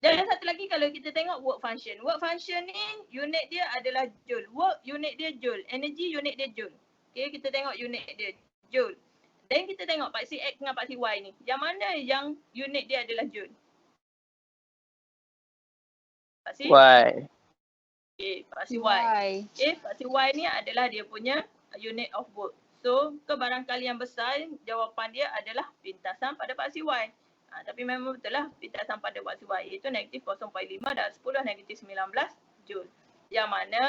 Dan satu lagi kalau kita tengok work function. Work function ni unit dia adalah joule. Work unit dia joule. Energy unit dia joule. Okey, kita tengok unit dia joule. Dan kita tengok paksi X dengan paksi Y ni. Yang mana yang unit dia adalah joule? Paksi Y. Okay, paksi Y. Okay, paksi Y ni adalah dia punya unit of work. So, kebarangkalian besar jawapan dia adalah pintasan pada paksi Y. Tapi memang betul lah pintasan pada paksi Y iaitu negatif 0.5 dan 10 negatif 19 Joule. Yang mana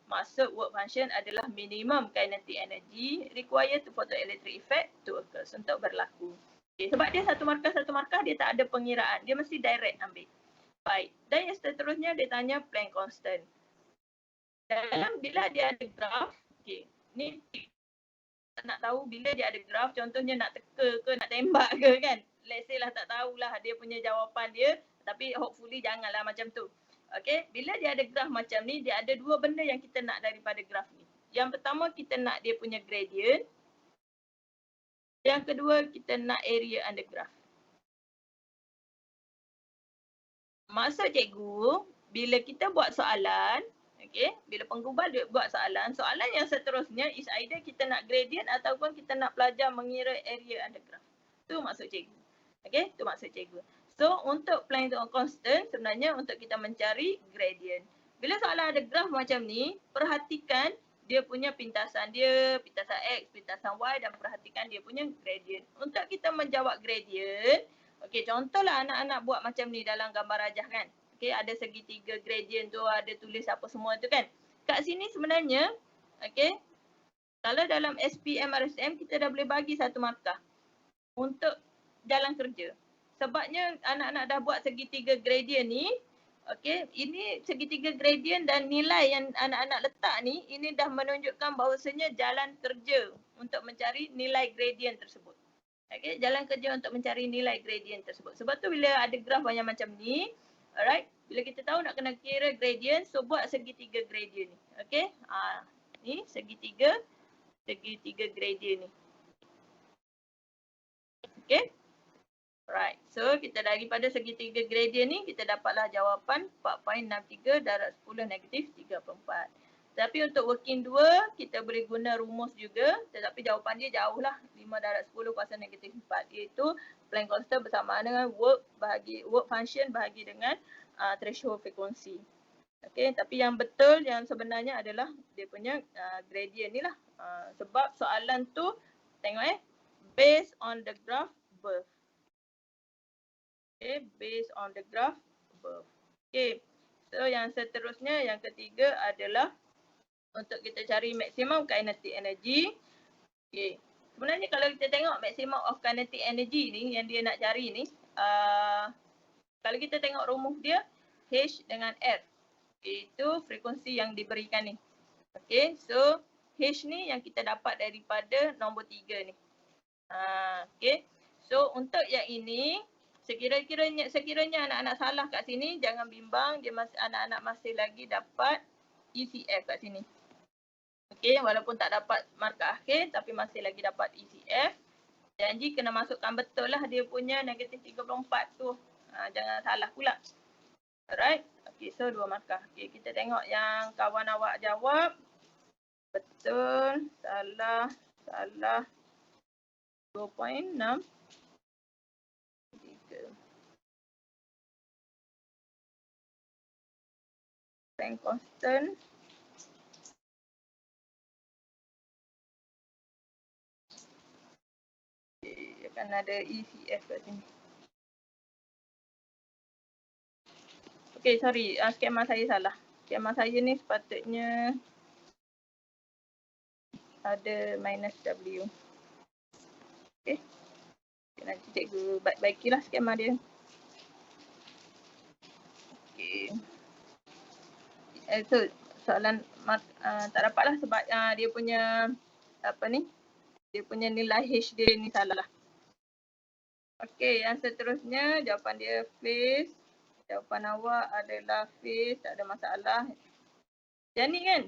maksud work function adalah minimum kinetic energy required to photoelectric effect to occurs untuk berlaku. Okay, sebab dia satu markah dia tak ada pengiraan. Dia mesti direct ambil. Baik. Dan yang seterusnya dia tanya Planck constant. Dalam bila dia ada graf, okay, ni nak tahu bila dia ada graf, contohnya nak teka ke, nak tembak ke kan. Let's say lah tak tahulah dia punya jawapan dia, tapi hopefully janganlah macam tu. Okay, bila dia ada graf macam ni, dia ada 2 benda yang kita nak daripada graf ni. Yang pertama kita nak dia punya gradient. Yang kedua kita nak area under graph. Maksud cikgu, bila kita buat soalan, okay, bila penggubal buat soalan yang seterusnya is either kita nak gradient ataupun kita nak pelajar mengira area under graph. Tu maksud cikgu. Okay, tu maksud cikgu. So, untuk Planck constant sebenarnya untuk kita mencari gradient. Bila soalan ada graf macam ni, perhatikan dia punya pintasan dia, pintasan X, pintasan Y dan perhatikan dia punya gradient. Untuk kita menjawab gradient, okay, contohlah anak-anak buat macam ni dalam gambar rajah kan. Okay, ada segitiga gradient tu, ada tulis apa semua tu kan. Kat sini sebenarnya, okay, kalau dalam SPM RSM kita dah boleh bagi 1 markah untuk jalan kerja. Sebabnya anak-anak dah buat segitiga gradient ni, okay, ini segitiga gradient dan nilai yang anak-anak letak ni, ini dah menunjukkan bahawasanya jalan kerja untuk mencari nilai gradient tersebut. Okay, jalan kerja untuk mencari nilai gradient tersebut. Sebab tu bila ada graf yang macam ni, Alright, bila kita tahu nak kena kira gradient, so buat segitiga gradient ni. Okay, ni segitiga gradient ni. Okay, right. So kita daripada segitiga gradient ni kita dapatlah jawapan 4.63 darab 10 negatif 34. Tapi untuk working 2 kita boleh guna rumus juga, tetapi jawapan dia jauh lah, 5 darab 10 kuasa negatif 4, iaitu Planck constant bersamaan dengan work function bahagi dengan threshold frekuensi. Okay, tapi yang betul yang sebenarnya adalah dia punya gradient ni lah. Sebab soalan tu tengok based on the graph above. Okay, based on the graph above. Okay, so yang seterusnya yang ketiga adalah untuk kita cari maximum kinetic energy. Okay, sebenarnya kalau kita tengok maximum of kinetic energy ni yang dia nak cari ni, kalau kita tengok rumus dia H dengan F, itu frekuensi yang diberikan ni. Okay, so H ni yang kita dapat daripada nombor 3 ni. Okay, so untuk yang ini sekiranya anak-anak salah kat sini, jangan bimbang, anak-anak masih lagi dapat ECF kat sini. Okay, walaupun tak dapat markah akhir tapi masih lagi dapat ECF. Janji kena masukkan betul lah dia punya negatif 34 tu. Jangan salah pula. Alright, okay, so 2 markah. Okay, kita tengok yang kawan awak jawab. Betul, salah, 2.6. 3. Planck constant. Okay, akan ada ECF kat sini. Okay, sorry, skema saya salah. Skema saya ni sepatutnya ada minus W. Okay, nanti cikgu baikilah skema dia. Okay. So soalan tak dapatlah sebab dia punya dia punya nilai H dia ni salah lah. Okay, yang seterusnya jawapan dia phase. Jawapan awak adalah phase, tak ada masalah. Jadi kan,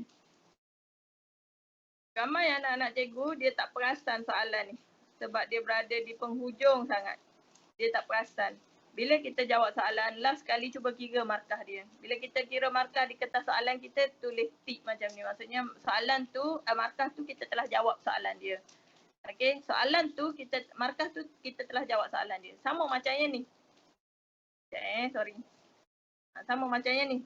ramai anak-anak cikgu dia tak perasan soalan ni. Sebab dia berada di penghujung sangat. Dia tak perasan. Bila kita jawab soalan, last kali cuba kira markah dia. Bila kita kira markah di kertas soalan, kita tulis tick macam ni. Maksudnya soalan tu, markah tu kita telah jawab soalan dia. Okay, soalan tu, markah tu kita telah jawab soalan dia. Sama macamnya ni. Sorry. Sama macamnya ni.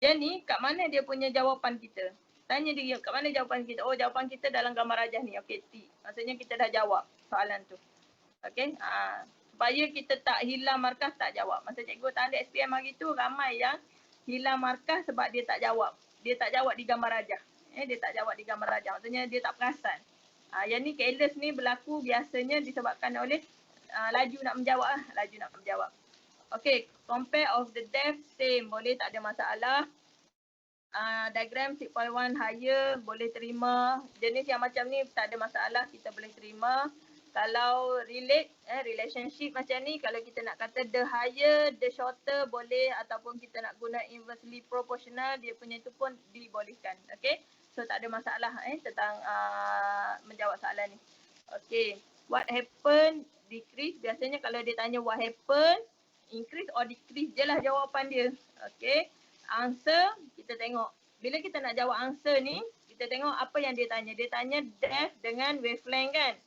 Jadi, kat mana dia punya jawapan kita? Tanya dia, kat mana jawapan kita? Oh, jawapan kita dalam gambar rajah ni. Okay, tick. Maksudnya kita dah jawab soalan tu. Okay, supaya kita tak hilang markah, tak jawab. Masa cikgu tanda SPM hari tu, ramai yang hilang markah sebab dia tak jawab. Dia tak jawab di gambar rajah. Dia tak jawab di gambar rajah. Maksudnya dia tak perasan. Yang ni careless ni berlaku biasanya disebabkan oleh laju nak menjawab lah. Laju nak menjawab. Okay, compare of the depth same. Boleh, tak ada masalah. Diagram 6.1 higher boleh terima. Jenis yang macam ni tak ada masalah, kita boleh terima. Kalau relationship macam ni, kalau kita nak kata the higher, the shorter boleh, ataupun kita nak guna inversely proportional, dia punya itu pun dibolehkan. Okay, so tak ada masalah tentang menjawab soalan ni. Okay, what happen, decrease. Biasanya kalau dia tanya what happen, increase or decrease je lah jawapan dia. Okay, answer kita tengok. Bila kita nak jawab answer ni, kita tengok apa yang dia tanya. Dia tanya depth dengan wavelength kan.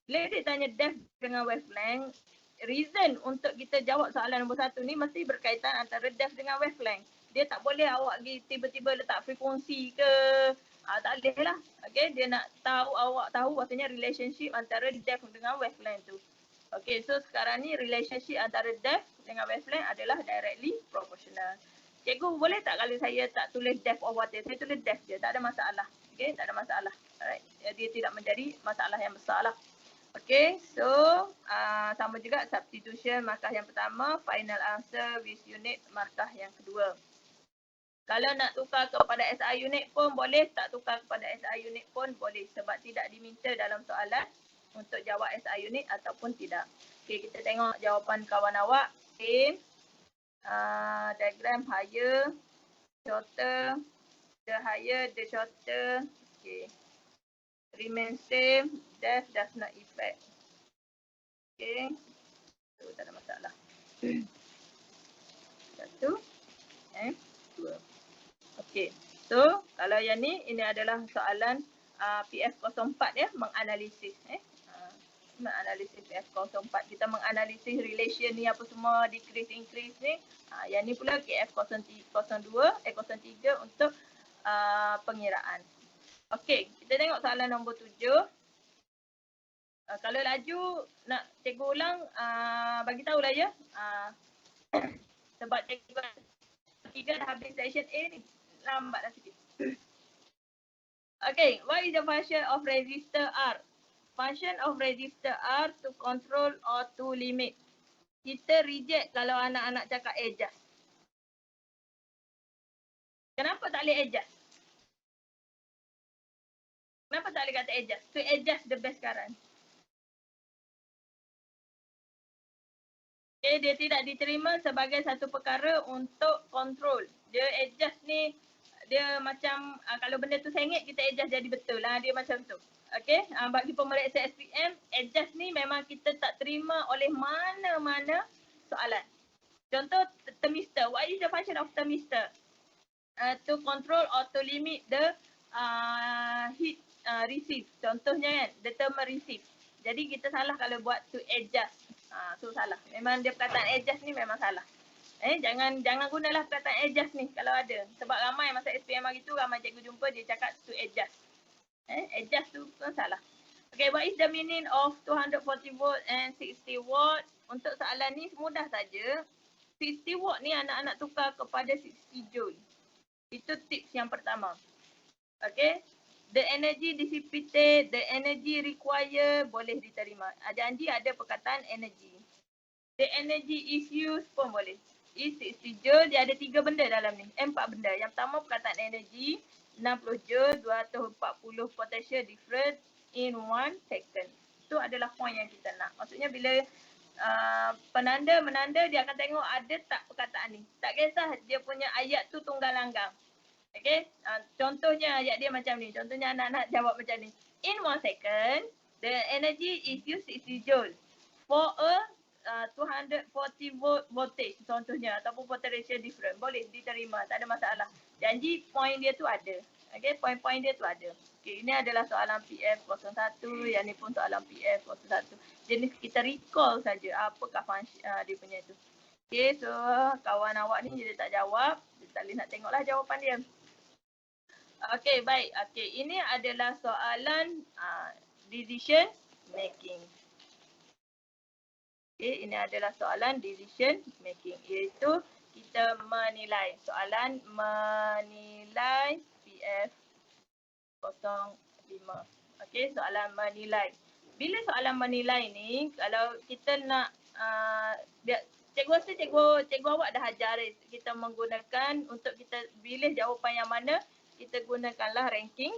Bila dia tanya depth dengan wavelength, reason untuk kita jawab soalan nombor 1 ni mesti berkaitan antara depth dengan wavelength. Dia tak boleh awak tiba-tiba letak frekuensi ke. Tak boleh lah. Okay, dia nak tahu, awak tahu maksudnya relationship antara depth dengan wavelength tu. Okay, so sekarang ni relationship antara depth dengan wavelength adalah directly proportional. Cikgu boleh tak kalau saya tak tulis depth of water? Saya tulis depth je, tak ada masalah. Okay, tak ada masalah. Alright, dia tidak menjadi masalah yang besar lah. Okay, so sama juga substitution markah yang pertama, final answer with unit markah yang kedua. Kalau nak tukar kepada SI unit pun boleh, tak tukar kepada SI unit pun boleh sebab tidak diminta dalam soalan untuk jawab SI unit ataupun tidak. Okay, kita tengok jawapan kawan awak. Same. diagram higher, shorter, the higher, the shorter. Okay. Remain same, death does not affect. Okay. So tak ada masalah. Satu, dua. Okay. So kalau yang ni, ini adalah soalan PF04 ya, menganalisis. Menganalisis PF04. Kita menganalisis relation ni apa semua, decrease, increase ni. Yang ni pula KF03 untuk pengiraan. Okey, kita tengok soalan nombor 7. Kalau laju nak cikgu ulang, bagi tahulah ya. Sebab cikgu 3 dah habis section A ni. Lambatlah sikit. Okay, what is the function of resistor R? Function of resistor R to control or to limit. Kita reject kalau anak-anak cakap adjust. Kenapa tak boleh adjust? Kenapa tak boleh kata adjust? To adjust the base current. Okay, dia tidak diterima sebagai satu perkara untuk control. Dia adjust ni, dia macam kalau benda tu sengit kita adjust jadi betul lah. Dia macam tu. Okay, bagi pemeriksa SPM, adjust ni memang kita tak terima oleh mana-mana soalan. Contoh thermistor. What is the function of thermistor? To control or to limit the heat receive. Contohnya kan, the thermal receive. Jadi kita salah kalau buat to adjust. So salah. Memang dia perkataan adjust ni memang salah. Jangan gunalah perkataan adjust ni kalau ada. Sebab ramai masa SPM hari tu ramai cikgu jumpa dia cakap to adjust. Adjust tu pun salah. Okay, what is the meaning of 240 volt and 60 watt? Untuk soalan ni mudah saja. 60 watt ni anak-anak tukar kepada 60 joule. Itu tips yang pertama. Okay. The energy dissipated, the energy required boleh diterima. Janji ada perkataan energy. The energy is used pun boleh. Is 60 joule, dia ada 3 benda dalam ni. 4 benda. Yang pertama perkataan energy, 60 joule, 240 potential difference in 1 second. Itu adalah point yang kita nak. Maksudnya bila penanda menanda dia akan tengok ada tak perkataan ni. Tak kisah dia punya ayat tu tunggal langgang. Okay, contohnya ayat dia macam ni. Contohnya anak-anak jawab macam ni. In 1 second, the energy is used 60 joule for a 240 volt voltage contohnya ataupun potential different. Boleh diterima, tak ada masalah. Janji point dia tu ada. Okay, point-point dia tu ada. Okay, ini adalah soalan PF01, yang ni pun soalan PF01. Jadi kita recall saja apakah function dia punya tu. Okay, so kawan awak ni dia tak jawab. Dia tak boleh nak tengoklah jawapan dia. Okay, baik. Okay, ini adalah soalan decision making. Okay, ini adalah soalan decision making. Iaitu kita menilai. Soalan menilai PF05. Okay, soalan menilai. Bila soalan menilai ni, kalau kita nak, cikgu rasa cikgu awak dah ajar kita menggunakan untuk kita pilih jawapan yang mana, kita gunakanlah ranking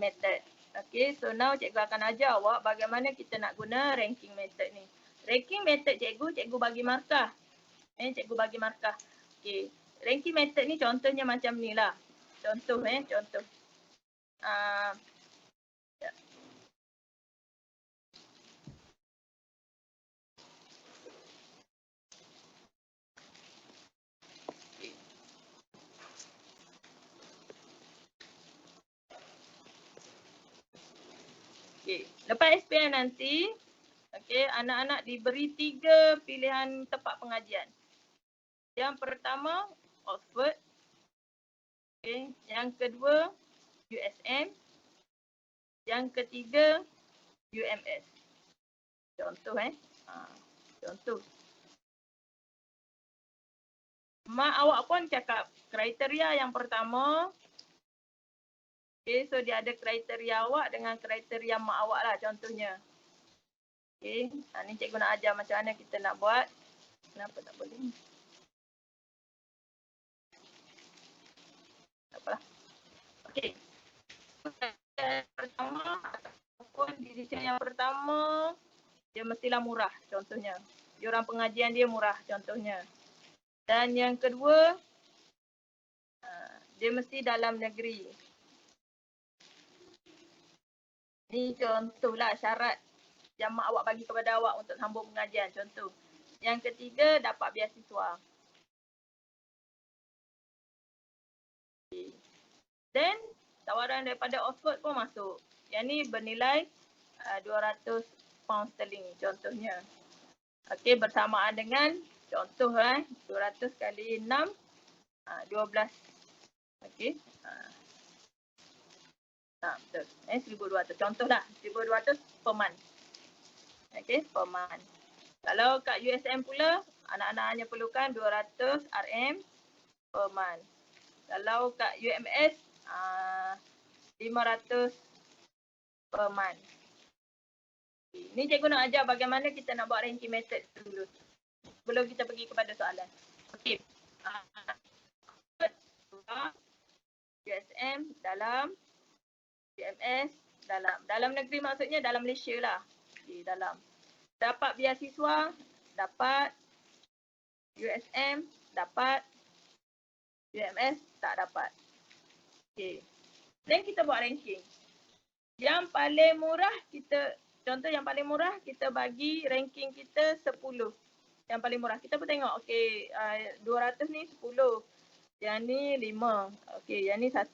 method. Okay, so now cikgu akan ajar awak bagaimana kita nak guna ranking method ni. Ranking method cikgu bagi markah. Cikgu bagi markah. Okay, ranking method ni contohnya macam ni lah. Contoh. Okay. Lepas SPM nanti, okay, anak-anak diberi 3 pilihan tempat pengajian. Yang pertama, Oxford. Okay. Yang kedua, USM. Yang ketiga, UMS. Contoh contoh. Mak awak pun cakap kriteria yang pertama. Okay, so dia ada kriteria awak dengan kriteria mak awak lah contohnya. Okay, ni cikgu nak ajar macam mana kita nak buat. Kenapa tak boleh? Tak apalah. Okay. Pertama, ataupun decision yang pertama, dia mestilah murah contohnya. Diorang pengajian dia murah contohnya. Dan yang kedua, dia mesti dalam negeri. Ni contohlah syarat yang mak awak bagi kepada awak untuk sambung pengajian, contoh. Yang ketiga, dapat beasiswa. Dan tawaran daripada Oxford pun masuk. Yang ni bernilai 200 pound sterling contohnya. Okey, bersamaan dengan contoh 200 kali 6, 12. Okey. Betul. 1,200. Contoh lah, 1,200 per month. Okey, per month. Kalau kat USM pula, anak-anak hanya perlukan 200 RM per month. Kalau kat UMS, 500 per month. Ni cikgu nak ajar bagaimana kita nak buat ranking method dulu. Sebelum kita pergi kepada soalan. Okey. USM dalam, UMS dalam. Dalam negeri maksudnya dalam Malaysia lah. Okay, dalam. Dapat beasiswa, dapat. USM, dapat. UMS, tak dapat. Okay. Dan kita buat ranking. Yang paling murah kita, contoh yang paling murah kita bagi ranking kita 10. Yang paling murah. Kita pun tengok, okay, 200 ni 10. Yang ni 5. Okay, yang ni 1.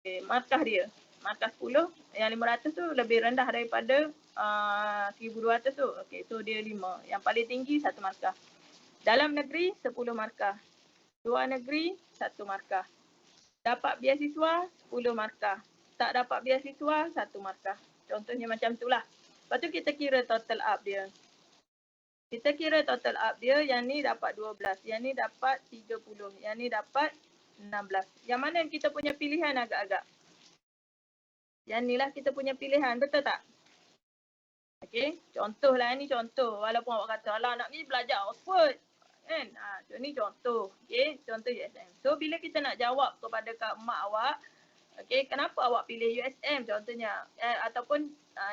Okay, markah dia. Markah 10. Yang 500 tu lebih rendah daripada 1,200 tu. Okay, so dia 5. Yang paling tinggi 1 markah. Dalam negeri 10 markah. Luar negeri 1 markah. Dapat beasiswa 10 markah. Tak dapat beasiswa 1 markah. Contohnya macam tu lah. Lepas tu kita kira total up dia. Kita kira total up dia, yang ni dapat 12, yang ni dapat 30, yang ni dapat 16. Yang mana kita punya pilihan agak-agak? Yang ni lah kita punya pilihan, betul tak? Okey, contohlah ni contoh. Walaupun awak kata, alah nak ni belajar Oxford. Kan? So ni contoh. Okey, contoh USM. So bila kita nak jawab kepada mak awak, okey, kenapa awak pilih USM contohnya? Ataupun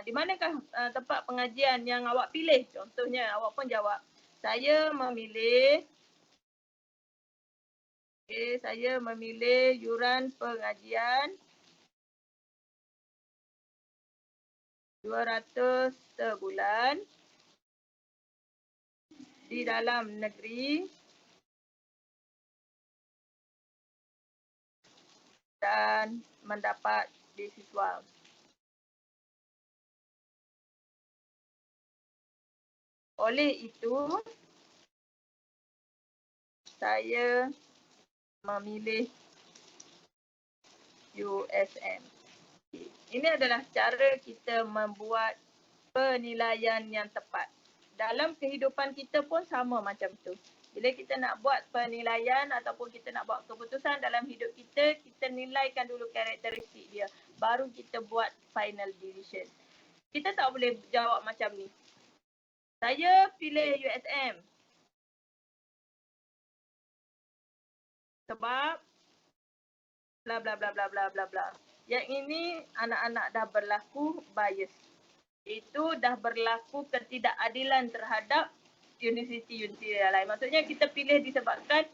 di manakah tempat pengajian yang awak pilih? Contohnya awak pun jawab, saya memilih, okey, saya memilih yuran pengajian 200 sebulan di dalam negeri dan mendapat beasiswa. Oleh itu, saya memilih USM. Ini adalah cara kita membuat penilaian yang tepat. Dalam kehidupan kita pun sama macam tu. Bila kita nak buat penilaian ataupun kita nak buat keputusan dalam hidup kita, kita nilaikan dulu karakteristik dia. Baru kita buat final decision. Kita tak boleh jawab macam ni. Saya pilih USM. Sebab bla bla bla bla bla bla bla. Yang ini anak-anak dah berlaku bias. Itu dah berlaku ketidakadilan terhadap universiti-universiti yang lain. Maksudnya kita pilih disebabkan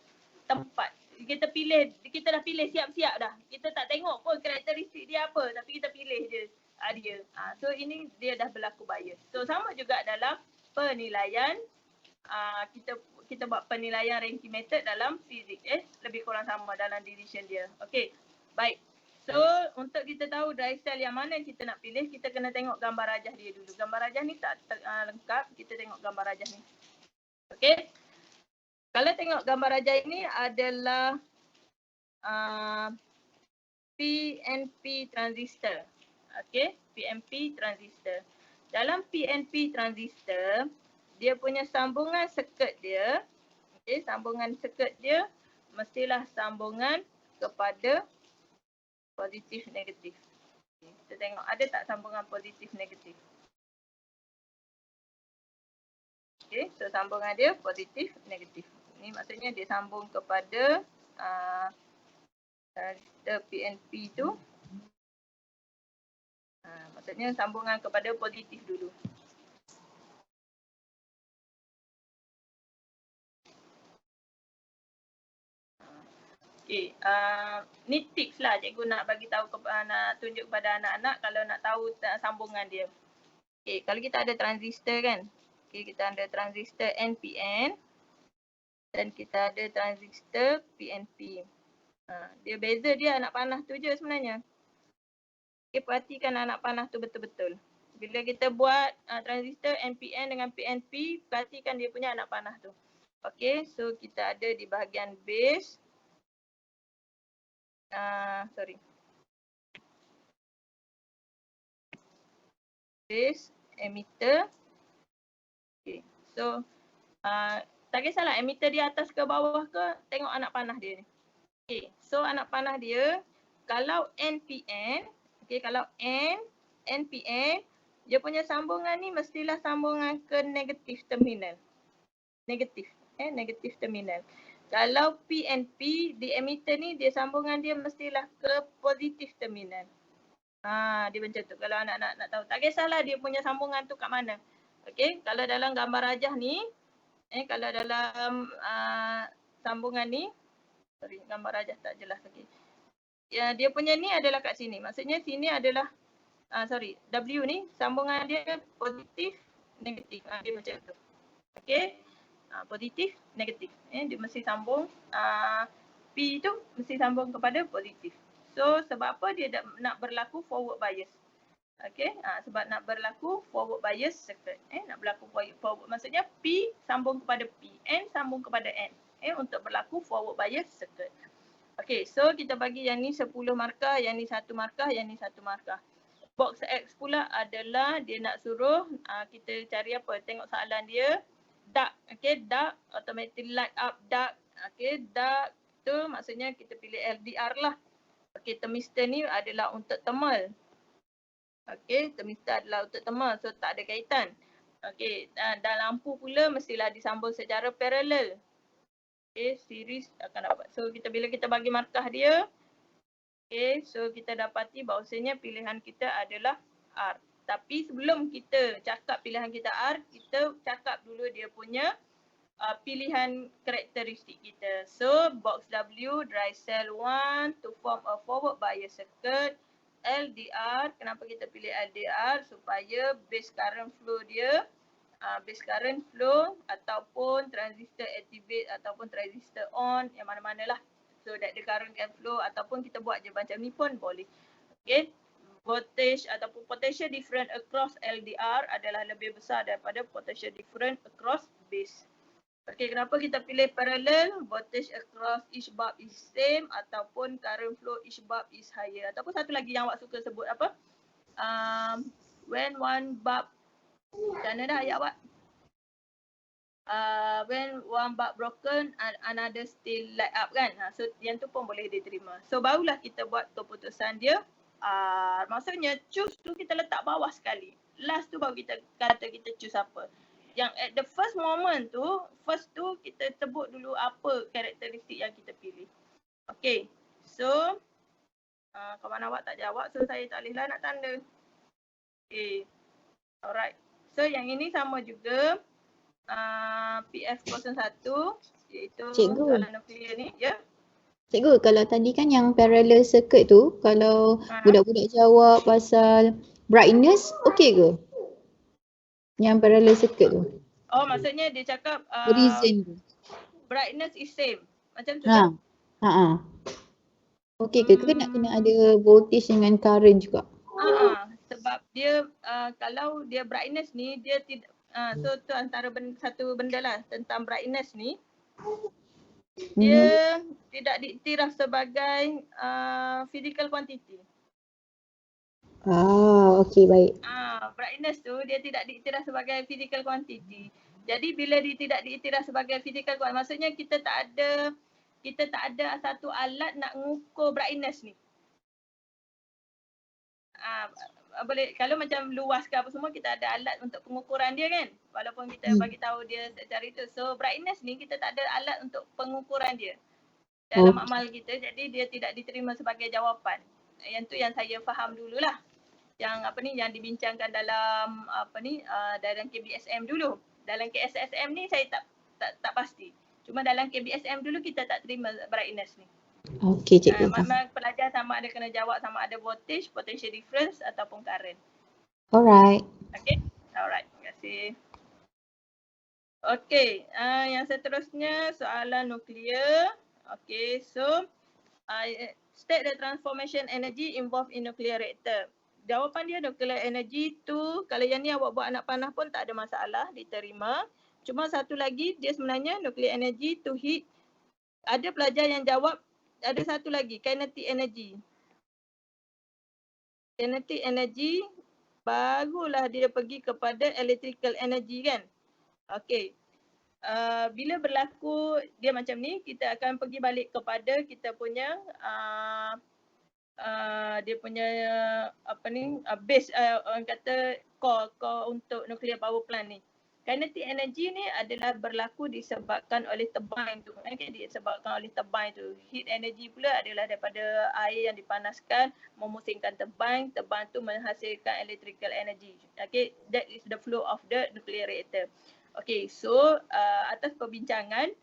tempat. Kita dah pilih siap-siap dah. Kita tak tengok pun karakteristik dia apa, tapi kita pilih je dia. So ini dia dah berlaku bias. So sama juga dalam penilaian, kita buat penilaian ranking method dalam fizik. Lebih kurang sama dalam decision dia. Okey, baik. So untuk kita tahu drive style yang mana yang kita nak pilih, kita kena tengok gambar rajah dia dulu. Gambar rajah ni tak lengkap, kita tengok gambar rajah ni. Okey. Kalau tengok gambar rajah ini adalah PNP transistor. Okey, PNP transistor. Dalam PNP transistor, dia punya sambungan circuit dia, okey, sambungan circuit dia mestilah sambungan kepada positif negatif. Kita tengok ada tak sambungan positif negatif. Okey, so sambungan dia positif negatif. Ini maksudnya dia sambung kepada transistor PNP tu. Maksudnya sambungan kepada positif dulu. Okey, ni tips lah cikgu nak bagi tahu nak tunjuk kepada anak-anak kalau nak tahu sambungan dia. Okey, kalau kita ada transistor kan. Okey, kita ada transistor NPN dan kita ada transistor PNP. Dia beza dia anak panah tu je sebenarnya. Okey, perhatikan anak panah tu betul-betul. Bila kita buat transistor NPN dengan PNP, perhatikan dia punya anak panah tu. Okey, so kita ada di bahagian base. Base, emitter. Okay. So, tak kisahlah emitter dia atas ke bawah ke, tengok anak panah dia ni. Okay. So, anak panah dia, kalau NPN, okay, kalau NPN, dia punya sambungan ni mestilah sambungan ke negatif terminal. Negatif terminal. Kalau PNP, di emitter ni, dia sambungan dia mestilah ke positif terminal. Dia macam tu kalau anak-anak nak tahu. Tak kisahlah dia punya sambungan tu kat mana. Okey, kalau dalam gambar rajah ni, kalau dalam sambungan ni, gambar rajah tak jelas lagi. Ya, dia punya ni adalah kat sini. Maksudnya sini adalah W ni sambungan dia positif, negatif. Dia macam tu. Okey. Positif, negatif. Dia mesti sambung P tu mesti sambung kepada positif. So sebab apa dia nak berlaku forward bias? Okey, sebab nak berlaku forward bias circuit. Nak berlaku forward maksudnya P sambung kepada P, N sambung kepada N. Untuk berlaku forward bias circuit. Okey, so kita bagi yang ni 10 markah, yang ni 1 markah, yang ni 1 markah. Box X pula adalah dia nak suruh kita cari apa? Tengok soalan dia. Dark, okey, dark automatically light up dark. Okey, dark tu maksudnya kita pilih LDR lah. Okey, thermistor ni adalah untuk thermal. Okey, thermistor adalah untuk thermal, so tak ada kaitan. Okey, dan lampu pula mestilah disambung secara paralel. Okey, series akan dapat. So bila kita bagi markah dia, okey, so kita dapati bahawasanya pilihan kita adalah R. Tapi sebelum kita cakap pilihan kita R, kita cakap dulu dia punya pilihan karakteristik kita. So box W, dry cell 1 to form a forward bias circuit. LDR, kenapa kita pilih LDR? Supaya base current flow dia, base current flow ataupun transistor activate ataupun transistor on, yang mana-manalah. So that the current can flow ataupun kita buat je macam ni pun boleh. Okay. Voltage ataupun potential difference across LDR adalah lebih besar daripada potential difference across base. Okey, kenapa kita pilih parallel? Voltage across each bulb is same ataupun current flow each bulb is higher. Ataupun satu lagi yang awak suka sebut apa? When one bulb, macam mana dah ayat awak? When one bulb broken, another still light up kan? So yang tu pun boleh diterima. So barulah kita buat keputusan dia. Maksudnya choose tu kita letak bawah sekali. Last tu baru kita kata kita choose apa. Yang at the first moment tu, first tu kita sebut dulu apa karakteristik yang kita pilih. Okay, so kawan awak tak jawab, so saya tak bolehlah nak tanda. Okay, alright. So yang ini sama juga PF01 iaitu soalan nuklear ni, ya. Cikgu, kalau tadi kan yang parallel circuit tu, kalau budak-budak jawab pasal brightness, okey ke? Yang parallel circuit tu. Oh, maksudnya dia cakap Reason tu. brightness is same. Macam tu kan? Okey ke? Kena ada voltage dengan current juga. Sebab dia kalau dia brightness ni dia tidak so tu antara satu benda lah tentang brightness ni. Dia tidak diiktiraf sebagai physical quantity. Okey, baik. Brightness tu dia tidak diiktiraf sebagai physical quantity. Jadi bila dia tidak diiktiraf sebagai physical quantity, maksudnya kita tak ada satu alat nak mengukur brightness ni. Boleh kalau macam luas ke apa semua kita ada alat untuk pengukuran dia kan, walaupun kita bagi tahu dia secara itu. So brightness ni kita tak ada alat untuk pengukuran dia dalam amal kita, jadi dia tidak diterima sebagai jawapan. Yang tu yang saya faham dululah. Yang yang dibincangkan dalam dalam KBSM dulu. Dalam KSSM ni saya tak pasti. Cuma dalam KBSM dulu kita tak terima brightness ni. Okey cikgu. Memang pelajar sama ada kena jawab sama ada voltage, potential difference ataupun current. Alright. Okay, alright, terima kasih. Okay, yang seterusnya soalan nuklear. Okay, so state the transformation energy involved in nuclear reactor. Jawapan dia nuclear energy tu, kalau yang ni awak buat anak panah pun tak ada masalah, diterima. Cuma satu lagi, dia sebenarnya nuclear energy to heat. Ada pelajar yang jawab, ada satu lagi, kinetic energy. Kinetic energy, barulah dia pergi kepada electrical energy kan. Okay. Bila berlaku dia macam ni, kita akan pergi balik kepada kita punya dia punya base, orang kata core untuk nuclear power plant ni. Kinetic energy ni adalah berlaku disebabkan oleh turbine tu. Disebabkan oleh turbine tu. Heat energy pula adalah daripada air yang dipanaskan memusingkan turbine. Turbine tu menghasilkan electrical energy. Okay, that is the flow of the nuclear reactor. Okay, so atas perbincangan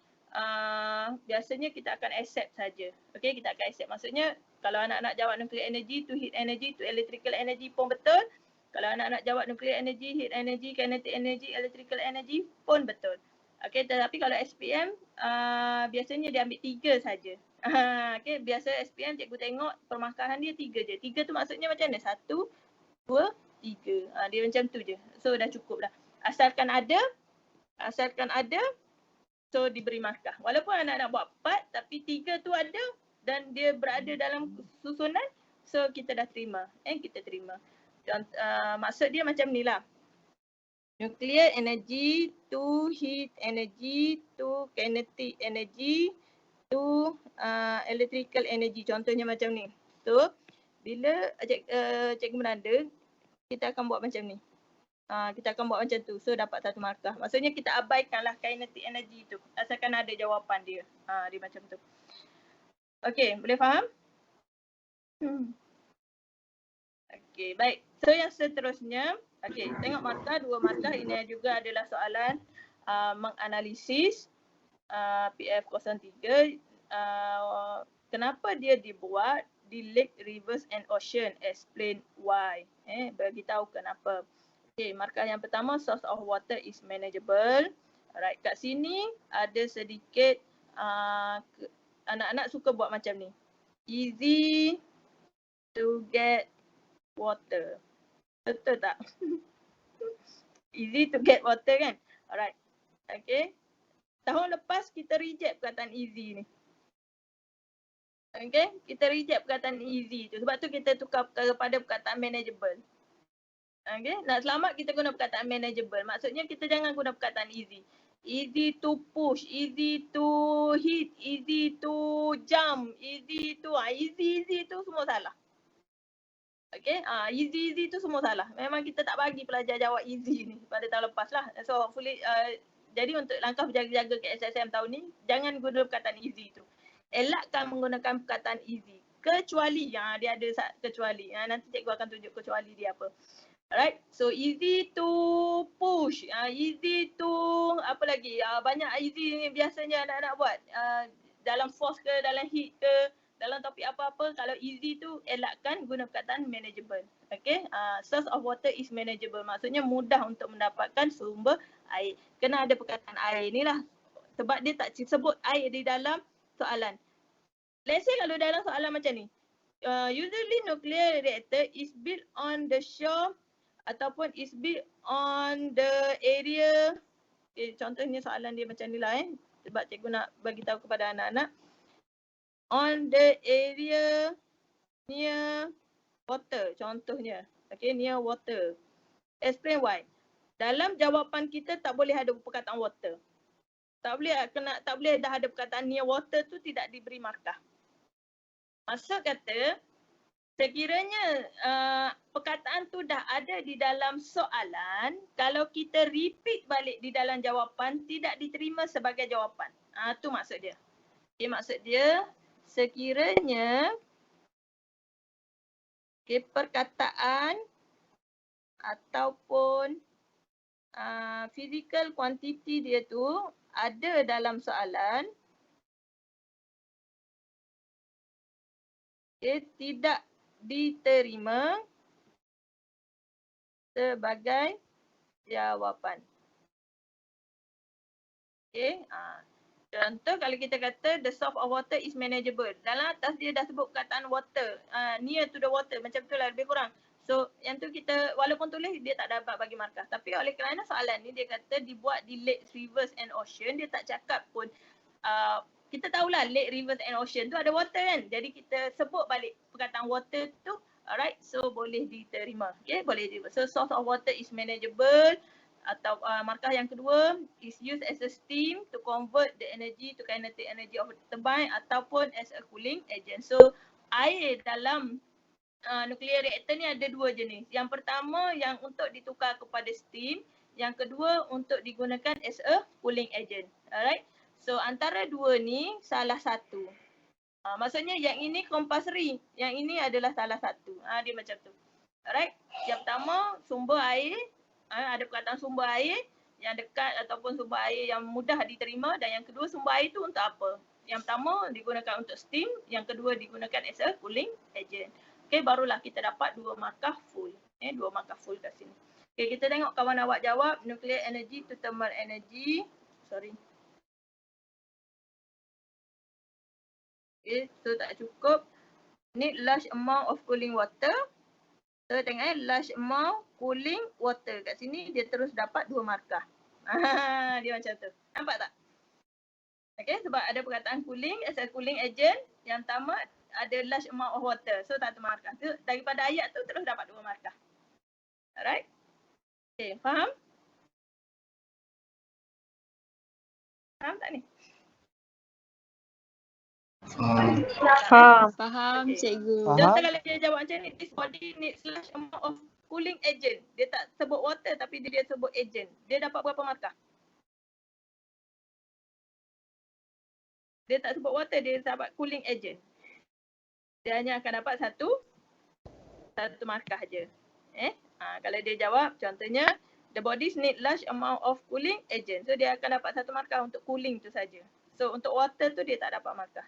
biasanya kita akan accept saja. Okay, kita akan accept. Maksudnya kalau anak-anak jawab nuclear energy to heat energy to electrical energy pun betul. Kalau anak-anak jawab nuclear energy, heat energy, kinetic energy, electrical energy pun betul. Okay, tetapi kalau SPM biasanya dia ambil 3 saja. Okay, biasa SPM cikgu tengok permarkahan dia 3 je. 3 tu maksudnya macam mana? 1, 2, 3. Dia macam tu je. So dah cukup dah. Asalkan ada, so diberi markah. Walaupun anak-anak buat 4 tapi 3 tu ada dan dia berada dalam susunan, so kita dah terima. Kita terima. Maksud dia macam ni lah. Nuclear energy to heat energy to kinetic energy to electrical energy. Contohnya macam ni. So bila cikgu menanda, kita akan buat macam ni. Kita akan buat macam tu. So dapat 1 markah. Maksudnya kita abaikanlah kinetic energy tu. Asalkan ada jawapan dia. Dia macam tu. Okay, boleh faham? Okay, baik. So yang seterusnya, okay, tengok markah, 2 markah. Ini juga adalah soalan menganalisis PF03. Kenapa dia dibuat di lake, rivers and ocean? Explain why. Beritahu kenapa. Okay, markah yang pertama, source of water is manageable. Alright, kat sini ada sedikit anak-anak suka buat macam ni. Easy to get water. Betul tak? Easy to get water kan? Alright. Okay. Tahun lepas kita reject perkataan easy ni. Okay. Kita reject perkataan easy tu. Sebab tu kita tukar kepada perkataan manageable. Okay. Nak selamat kita guna perkataan manageable. Maksudnya kita jangan guna perkataan easy. Easy to push, easy to hit, easy to jump, easy to easy tu semua salah. Okay, easy tu semua salah. Memang kita tak bagi pelajar jawab easy ni pada tahun lepas lah. So hopefully, jadi untuk langkah berjaga-jaga ke SSM tahun ni, jangan guna perkataan easy tu. Elakkan menggunakan perkataan easy. Kecuali, dia ada kecuali. Nanti cikgu akan tunjuk kecuali dia apa. Alright, so easy to push, easy to apa lagi? Banyak easy ni biasanya anak-anak buat. Dalam force ke, dalam heat ke, dalam topik apa-apa, kalau easy tu elakkan guna perkataan manageable. Okay, source of water is manageable. Maksudnya mudah untuk mendapatkan sumber air. Kena ada perkataan air ni lah. Sebab dia tak sebut air di dalam soalan. Let's say kalau dalam soalan macam ni. Usually nuclear reactor is built on the shore ataupun is built on the area. Okay, contohnya soalan dia macam ni lah sebab cikgu nak bagi tahu kepada anak-anak. On the area near water, contohnya. Okay, near water. Explain why. Dalam jawapan kita tak boleh ada perkataan water. Tak boleh dah ada perkataan near water tu tidak diberi markah. Maksud kata, sekiranya perkataan tu dah ada di dalam soalan, kalau kita repeat balik di dalam jawapan, tidak diterima sebagai jawapan. Tu maksud dia. Okay, maksud dia, sekiranya perkataan ataupun physical quantity dia tu ada dalam soalan, tidak diterima sebagai jawapan. Contoh kalau kita kata the source of water is manageable. Dalam atas dia dah sebut perkataan water, near to the water, macam tu lah lebih kurang. So yang tu kita walaupun tulis dia tak dapat bagi markah. Tapi oleh kerana soalan ni dia kata dibuat di lakes, rivers and ocean, dia tak cakap pun kita tahulah lake, rivers and ocean tu ada water kan. Jadi kita sebut balik perkataan water tu, alright, so boleh diterima. Okay, boleh diterima. So source of water is manageable. Atau markah yang kedua is used as a steam to convert the energy to kinetic energy of the turbine ataupun as a cooling agent. So air dalam nuclear reactor ni ada dua jenis. Yang pertama yang untuk ditukar kepada steam, yang kedua untuk digunakan as a cooling agent. Alright. So antara dua ni salah satu. Maksudnya yang ini compulsory, yang ini adalah salah satu. Dia macam tu. Alright. Yang pertama sumber air, ada perkataan sumber air yang dekat ataupun sumber air yang mudah diterima, dan yang kedua sumber air tu untuk apa? Yang pertama digunakan untuk steam, yang kedua digunakan as a cooling agent. Okay, barulah kita dapat 2 markah full. 2 markah full kat sini. Okay, kita tengok kawan awak jawab nuclear energy to thermal energy. Sorry. Okay, so tak cukup. Need large amount of cooling water. So tengok large amount cooling water. Kat sini dia terus dapat 2 markah. Dia macam tu. Nampak tak? Okay, sebab ada perkataan cooling as a cooling agent. Yang pertama ada large amount of water. So 1 markah. So, daripada ayat tu terus dapat 2 markah. Alright? Okay, faham? Faham tak ni? Faham, Okay. cikgu. Contoh kalau dia jawab macam ni, this body needs large amount of cooling agent. Dia tak sebut water tapi dia sebut agent. Dia dapat berapa markah? Dia tak sebut water, dia dapat cooling agent. Dia hanya akan dapat satu markah je. Kalau dia jawab contohnya the bodies need large amount of cooling agent. So dia akan dapat 1 markah untuk cooling tu saja. So untuk water tu dia tak dapat markah.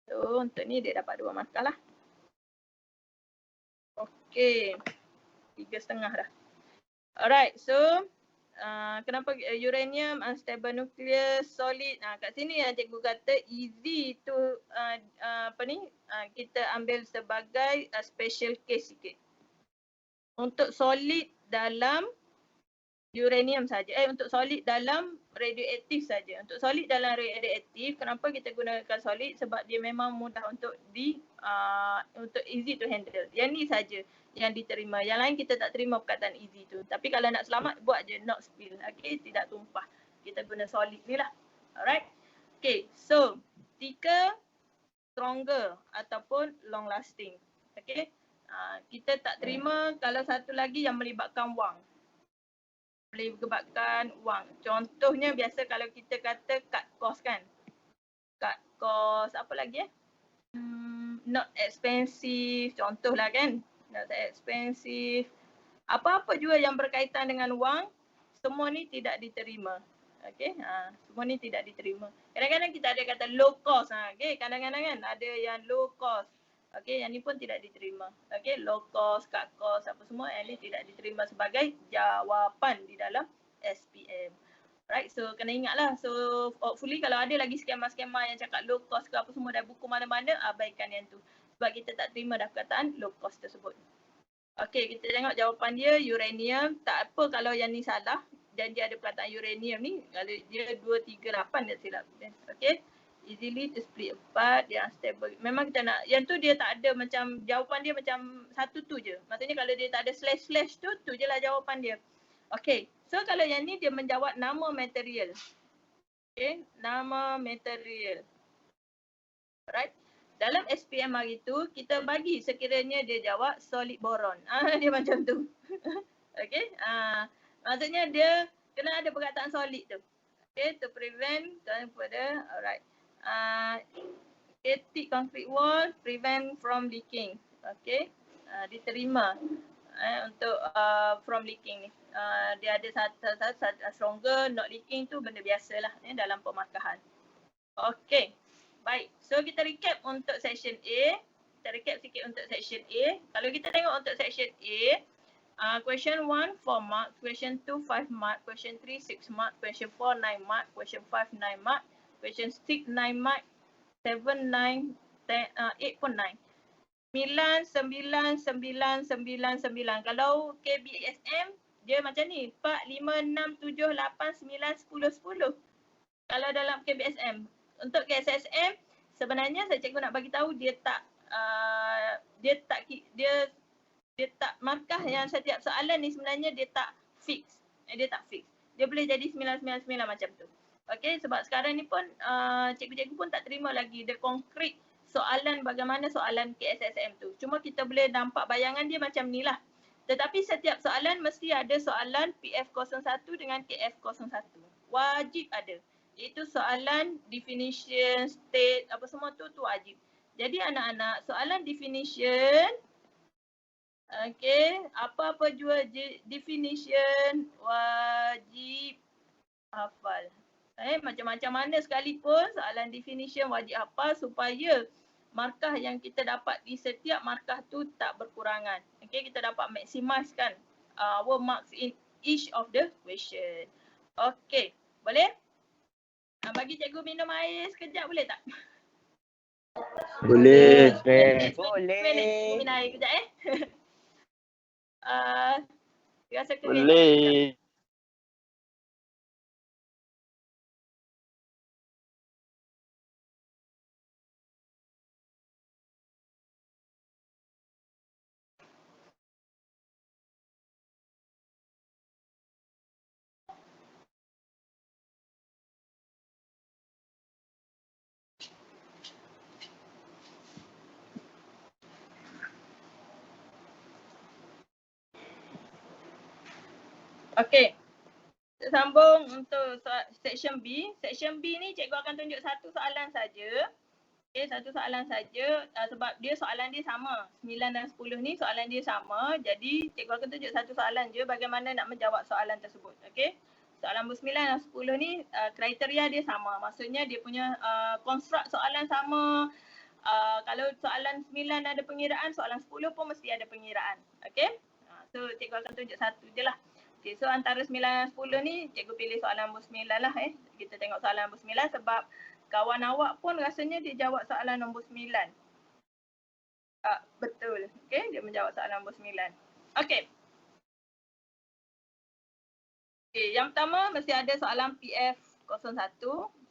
So untuk ni dia dapat 2 markah lah. Okay. 3,5 dah. Alright, so kenapa uranium unstable nuclear solid? Kat sini yang cikgu kata easy tu kita ambil sebagai special case sikit. Untuk solid dalam uranium saja. Untuk solid dalam radioaktif saja. Untuk solid dalam radioaktif, kenapa kita gunakan solid? Sebab dia memang mudah untuk untuk easy to handle. Yang ni saja yang diterima. Yang lain kita tak terima perkataan easy tu. Tapi kalau nak selamat, buat je not spill. Okay, tidak tumpah. Kita guna solid ni lah. Alright. Okay, so 3 stronger ataupun long lasting. Okay. Kita tak terima kalau satu lagi yang melibatkan wang. Melibatkan wang. Contohnya biasa kalau kita kata cut cost kan. Cut cost apa lagi not expensive, contohlah kan. Not expensive. Apa-apa juga yang berkaitan dengan wang, semua ni tidak diterima. Okay, semua ni tidak diterima. Kadang-kadang kita ada kata low cost. Okay, kadang-kadang kan ada yang low cost. Okay, yang ni pun tidak diterima. Okay, low cost, cut cost, apa semua yang ni tidak diterima sebagai jawapan di dalam SPM. Right, so kena ingat lah. So hopefully kalau ada lagi skema-skema yang cakap low cost ke apa semua dari buku mana-mana, abaikan yang tu. Sebab kita tak terima dah perkataan low cost tersebut. Okay, kita tengok jawapan dia uranium. Tak apa kalau yang ni salah. Dan dia ada perkataan uranium ni. Kalau dia 2, 3, 8 dia silap. Okay. Easily to split apart, dia unstable. Memang kita nak, yang tu dia tak ada macam, jawapan dia macam satu tu je. Maksudnya kalau dia tak ada slash-slash tu je lah jawapan dia. Okay, so kalau yang ni dia menjawab nama material. Okay, nama material. Alright. Dalam SPM hari tu, kita bagi sekiranya dia jawab solid boron. Dia macam tu. Okay, maksudnya dia kena ada perkataan solid tu. Okay, to prevent daripada, alright. Thick concrete wall prevent from leaking. Okay, diterima untuk from leaking ni. Dia ada satu stronger, not leaking tu benda biasalah dalam pemakahan. Okay, Baik, so kita recap untuk section A. Kita recap sikit untuk section A. Kalau kita tengok untuk section A, question 1 4 mark, question 2 5 mark, question 3 6 mark, question 4 9 mark, question 5 9 mark, question 6 9 mark, 7 9, 8 pun 9. 9, 9, 9, 9, 9. Kalau KBSM dia macam ni, 4, 5, 6, 7, 8, 9, 10, 10. Kalau dalam KBSM. Untuk KSSM sebenarnya saya cikgu nak bagi tahu dia tak markah yang setiap soalan ni sebenarnya dia tak fix. Dia boleh jadi 999 macam tu. Okey, sebab sekarang ni pun cikgu-cikgu pun tak terima lagi dia konkret soalan bagaimana soalan KSSM tu. Cuma kita boleh nampak bayangan dia macam ni lah. Tetapi setiap soalan mesti ada soalan PF01 dengan KF01. Wajib ada. Itu soalan definition, state, apa semua tu wajib. Jadi anak-anak, soalan definition, okey, apa-apa jua definition wajib hafal. Macam-macam mana sekalipun soalan definition wajib hafal supaya markah yang kita dapat di setiap markah tu tak berkurangan. Okey, kita dapat maximiskan our marks in each of the question. Okey, boleh? Bagi cikgu minum air sekejap boleh tak? Boleh. Boleh. Minum air kejap rasa kering. Boleh. Okey. Kita sambung untuk section B. Section B ni cikgu akan tunjuk satu soalan saja. Okey, satu soalan saja sebab dia soalan dia sama. 9 dan 10 ni soalan dia sama. Jadi cikgu akan tunjuk satu soalan je bagaimana nak menjawab soalan tersebut. Okey. Soalan nombor 9 dan 10 ni kriteria dia sama. Maksudnya dia punya konstruk soalan sama. Kalau soalan 9 ada pengiraan, soalan 10 pun mesti ada pengiraan. Okey. So cikgu akan tunjuk satu je lah. Okay, so antara 9 dan 10 ni cikgu pilih soalan nombor 9 lah Kita tengok soalan nombor 9 sebab kawan awak pun rasanya dia jawab soalan nombor 9. Betul. Okay, dia menjawab soalan nombor 9. Okay. Okay, yang pertama mesti ada soalan PF01.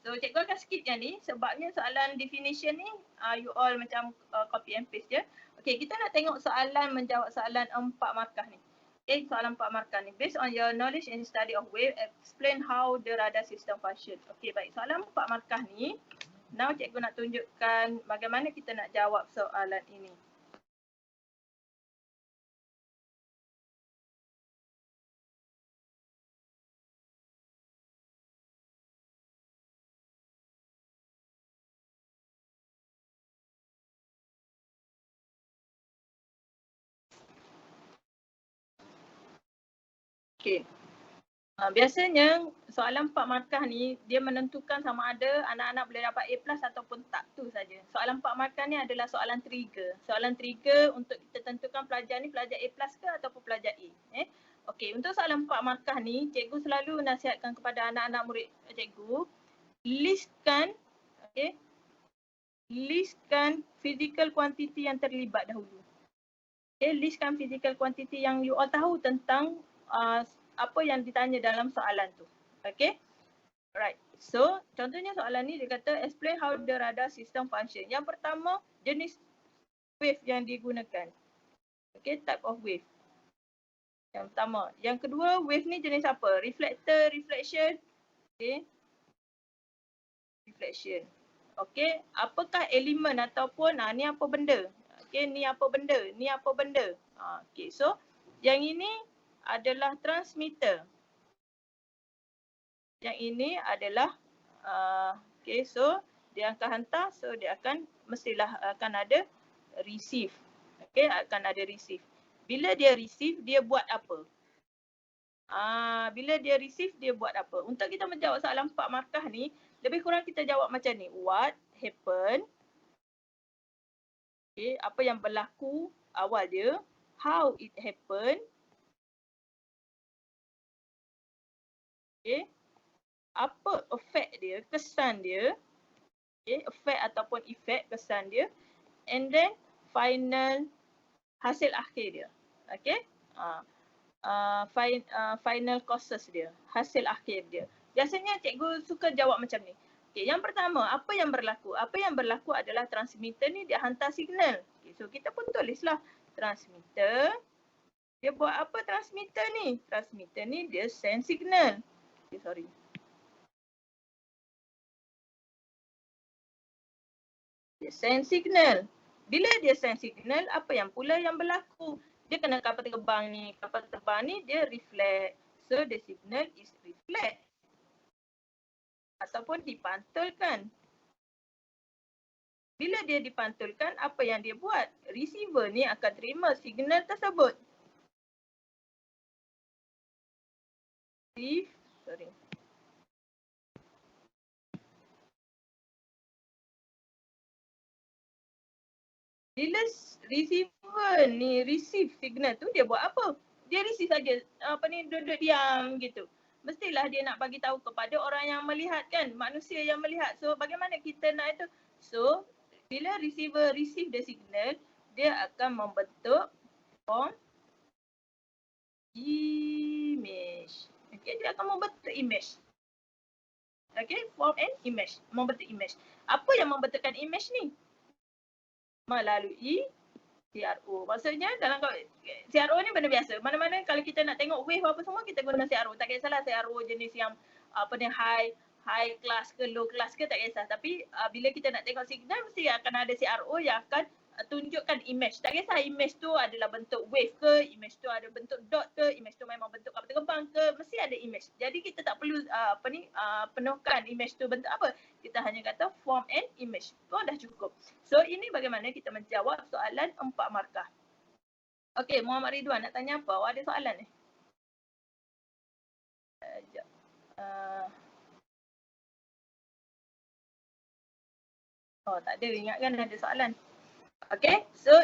So cikgu akan skip yang ni sebabnya soalan definition ni you all macam copy and paste je. Okay, kita nak tengok soalan menjawab soalan 4 markah ni. Okay, soalan 4 markah ni. Based on your knowledge and study of wave, explain how the radar system function. Okay, baik. Soalan 4 markah ni, now cikgu nak tunjukkan bagaimana kita nak jawab soalan ini. Okay. Biasanya soalan 4 markah ni dia menentukan sama ada anak-anak boleh dapat A+ ataupun tak, tu saja. Soalan 4 markah ni adalah soalan trigger. Soalan trigger untuk kita tentukan pelajar ni pelajar A+ ke ataupun pelajar A. Okey, untuk soalan 4 markah ni cikgu selalu nasihatkan kepada anak-anak murid cikgu listkan physical quantity yang terlibat dahulu. Listkan physical quantity yang you all tahu tentang apa yang ditanya dalam soalan tu. Okay. Alright. So, contohnya soalan ni dia kata explain how the radar system function. Yang pertama, jenis wave yang digunakan. Okay, type of wave. Yang pertama. Yang kedua, wave ni jenis apa? Reflector, reflection. Okay. Reflection. Okay. Apakah elemen ataupun ni apa benda? Okay, ni apa benda? Ni apa benda? Okay, so yang ini adalah transmitter. Yang ini adalah okay, so dia akan hantar, so dia akan mestilah akan ada receive. Okay, akan ada receive. Bila dia receive, dia buat apa? Bila dia receive, dia buat apa? Untuk kita menjawab soalan 4 markah ni, Lebih kurang kita jawab macam ni. What happened? Okay, apa yang berlaku awal dia. How it happened. Okay. Apa effect dia, kesan dia. Okay, effect ataupun effect, kesan dia. And then final hasil akhir dia. Okay. Final causes dia, hasil akhir dia. Biasanya cikgu suka jawab macam ni. Okay, yang pertama, apa yang berlaku? Apa yang berlaku adalah transmitter ni dia hantar signal. Okay, so kita pun tulislah transmitter. Dia buat apa transmitter ni? Transmitter ni dia send signal. Okay, sorry. Dia send signal. Bila dia send signal, apa yang pula yang berlaku? Dia kena kapal terbang ni. Kapal terbang ni dia reflect. So the signal is reflect. Ataupun dipantulkan. Bila dia dipantulkan, apa yang dia buat? Receiver ni akan terima signal tersebut. Bila receiver ni receive signal tu, dia buat apa? Dia receive saja, duduk diam gitu. Mestilah dia nak bagi tahu kepada orang yang melihat kan, manusia yang melihat. So bagaimana kita nak itu? So bila receiver receive the signal, dia akan membentuk form image. Okay, dia akan membentuk image. Okay, form and image, membentuk image. Apa yang membentukkan image ni? Melalui CRO. Maksudnya dalam CRO ni benda biasa. Mana-mana kalau kita nak tengok wave apa semua kita guna CRO. Tak kisahlah CRO jenis yang high class ke low class ke tak kisah. Tapi bila kita nak tengok signal mesti akan ada CRO yang akan tunjukkan image. Tak kisah image tu adalah bentuk wave ke, image tu ada bentuk dot ke, image tu memang bentuk kapal terbang ke, mesti ada image. Jadi kita tak perlu penuhkan image tu bentuk apa. Kita hanya kata form and image. Tu dah cukup. So ini bagaimana kita menjawab soalan 4 markah. Okey, Muhammad Ridwan nak tanya apa? Ada soalan ni? Sekejap. Tak ada. Ingatkan ada soalan. Okay, so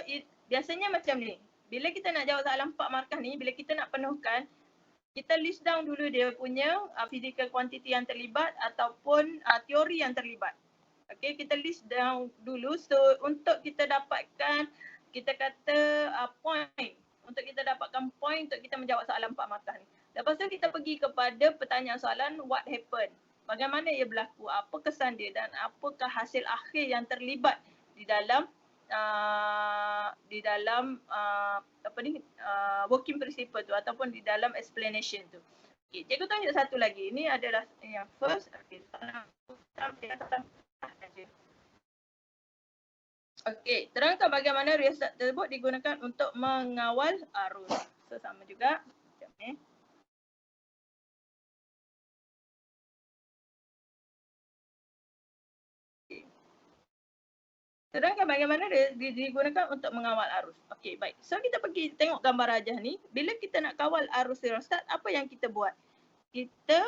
biasanya macam ni. Bila kita nak jawab soalan 4 markah ni, bila kita nak penuhkan, kita list down dulu dia punya physical quantity yang terlibat ataupun teori yang terlibat. Okay, kita list down dulu. So untuk kita dapatkan, kita kata point. Untuk kita dapatkan point untuk kita menjawab soalan 4 markah ni. Lepas tu kita pergi kepada pertanyaan soalan what happened. Bagaimana ia berlaku, apa kesan dia dan apakah hasil akhir yang terlibat di dalam working principle tu ataupun di dalam explanation tu. Okay, cikgu tunjuk satu lagi. Ini adalah yang first. Okay, terangkan bagaimana riasat tersebut digunakan untuk mengawal arus. So sama juga. Sekejap ni. Terangkan bagaimana digunakan untuk mengawal arus. Okey, baik. So kita pergi tengok gambar rajah ni. Bila kita nak kawal arus rheostat, apa yang kita buat? Kita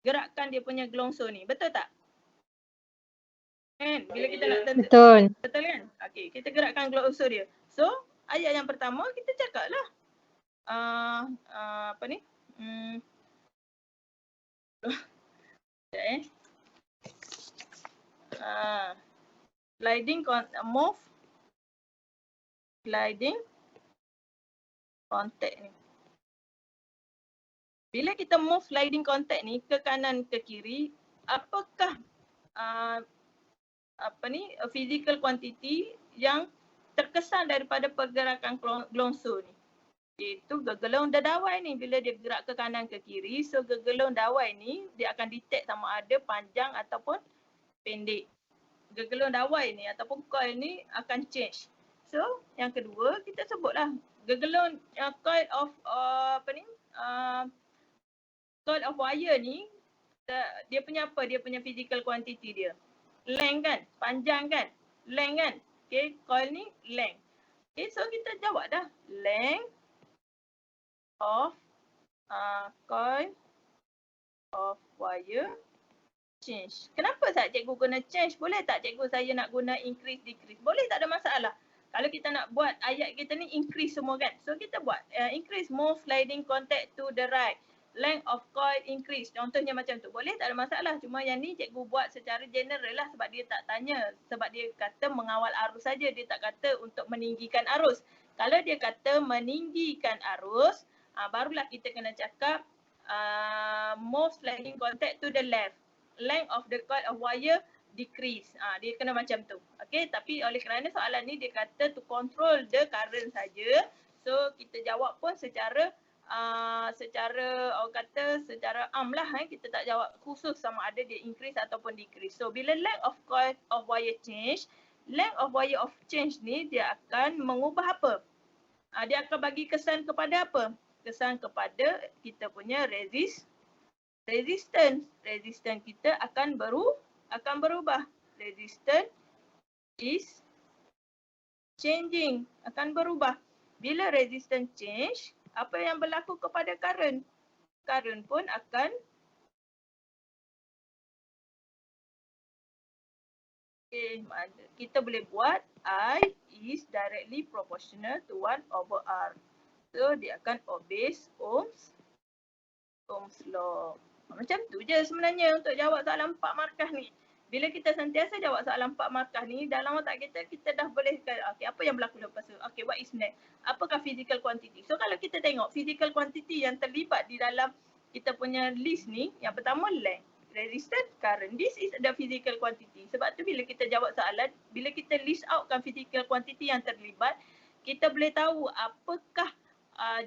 gerakkan dia punya gelongso ni. Betul tak? Kan? Bila kita nak Betul. Betul kan? Okey, kita gerakkan gelongso dia. So, ayat yang pertama kita cakap lah. Sliding move sliding contact ni. Bila kita move sliding contact ni ke kanan ke kiri, apakah physical quantity yang terkesan daripada pergerakan gelongso ni? Iaitu gegelung dawai ni. Bila dia gerak ke kanan ke kiri, so gegelung dawai ni dia akan detect sama ada panjang ataupun pendek. Gegelung dawai ni ataupun coil ni akan change. So, yang kedua kita sebutlah gegelung coil of coil of wire ni dia punya apa? Dia punya physical quantity dia. Length kan? Panjang kan? Length kan? Okay, coil ni length. Okay, so kita jawab dah. Length of coil of wire change. Kenapa tak cikgu guna change? Boleh tak cikgu saya nak guna increase, decrease? Boleh, tak ada masalah. Kalau kita nak buat ayat kita ni increase semua kan. So kita buat increase, move sliding contact to the right. Length of coil increase. Contohnya macam tu. Boleh, tak ada masalah. Cuma yang ni cikgu buat secara general lah sebab dia tak tanya. Sebab dia kata mengawal arus saja. Dia tak kata untuk meninggikan arus. Kalau dia kata meninggikan arus, barulah kita kena cakap move sliding contact to the left. Length of the coil of wire decrease. Dia kena macam tu. Okay, tapi oleh kerana soalan ni dia kata to control the current saja. So kita jawab pun secara orang kata secara am lah. Kita tak jawab khusus sama ada dia increase ataupun decrease. So bila length of coil of wire change, length of wire of change ni dia akan mengubah apa? Dia akan bagi kesan kepada apa? Kesan kepada kita punya resistance. Resistance kita akan berubah. Resistance is changing, akan berubah. Bila resistance change, apa yang berlaku kepada current? Current pun akan kita boleh buat I is directly proportional to 1/R. So dia akan obeys Ohm's law. Macam tu je sebenarnya untuk jawab soalan 4 markah ni. Bila kita sentiasa jawab soalan 4 markah ni, dalam otak kita dah boleh okay, apa yang berlaku lepas tu? Okay, what is next? Apakah physical quantity? So kalau kita tengok physical quantity yang terlibat di dalam kita punya list ni, yang pertama length, resistance, current. This is the physical quantity. Sebab tu bila kita jawab soalan, bila kita list outkan physical quantity yang terlibat, kita boleh tahu apakah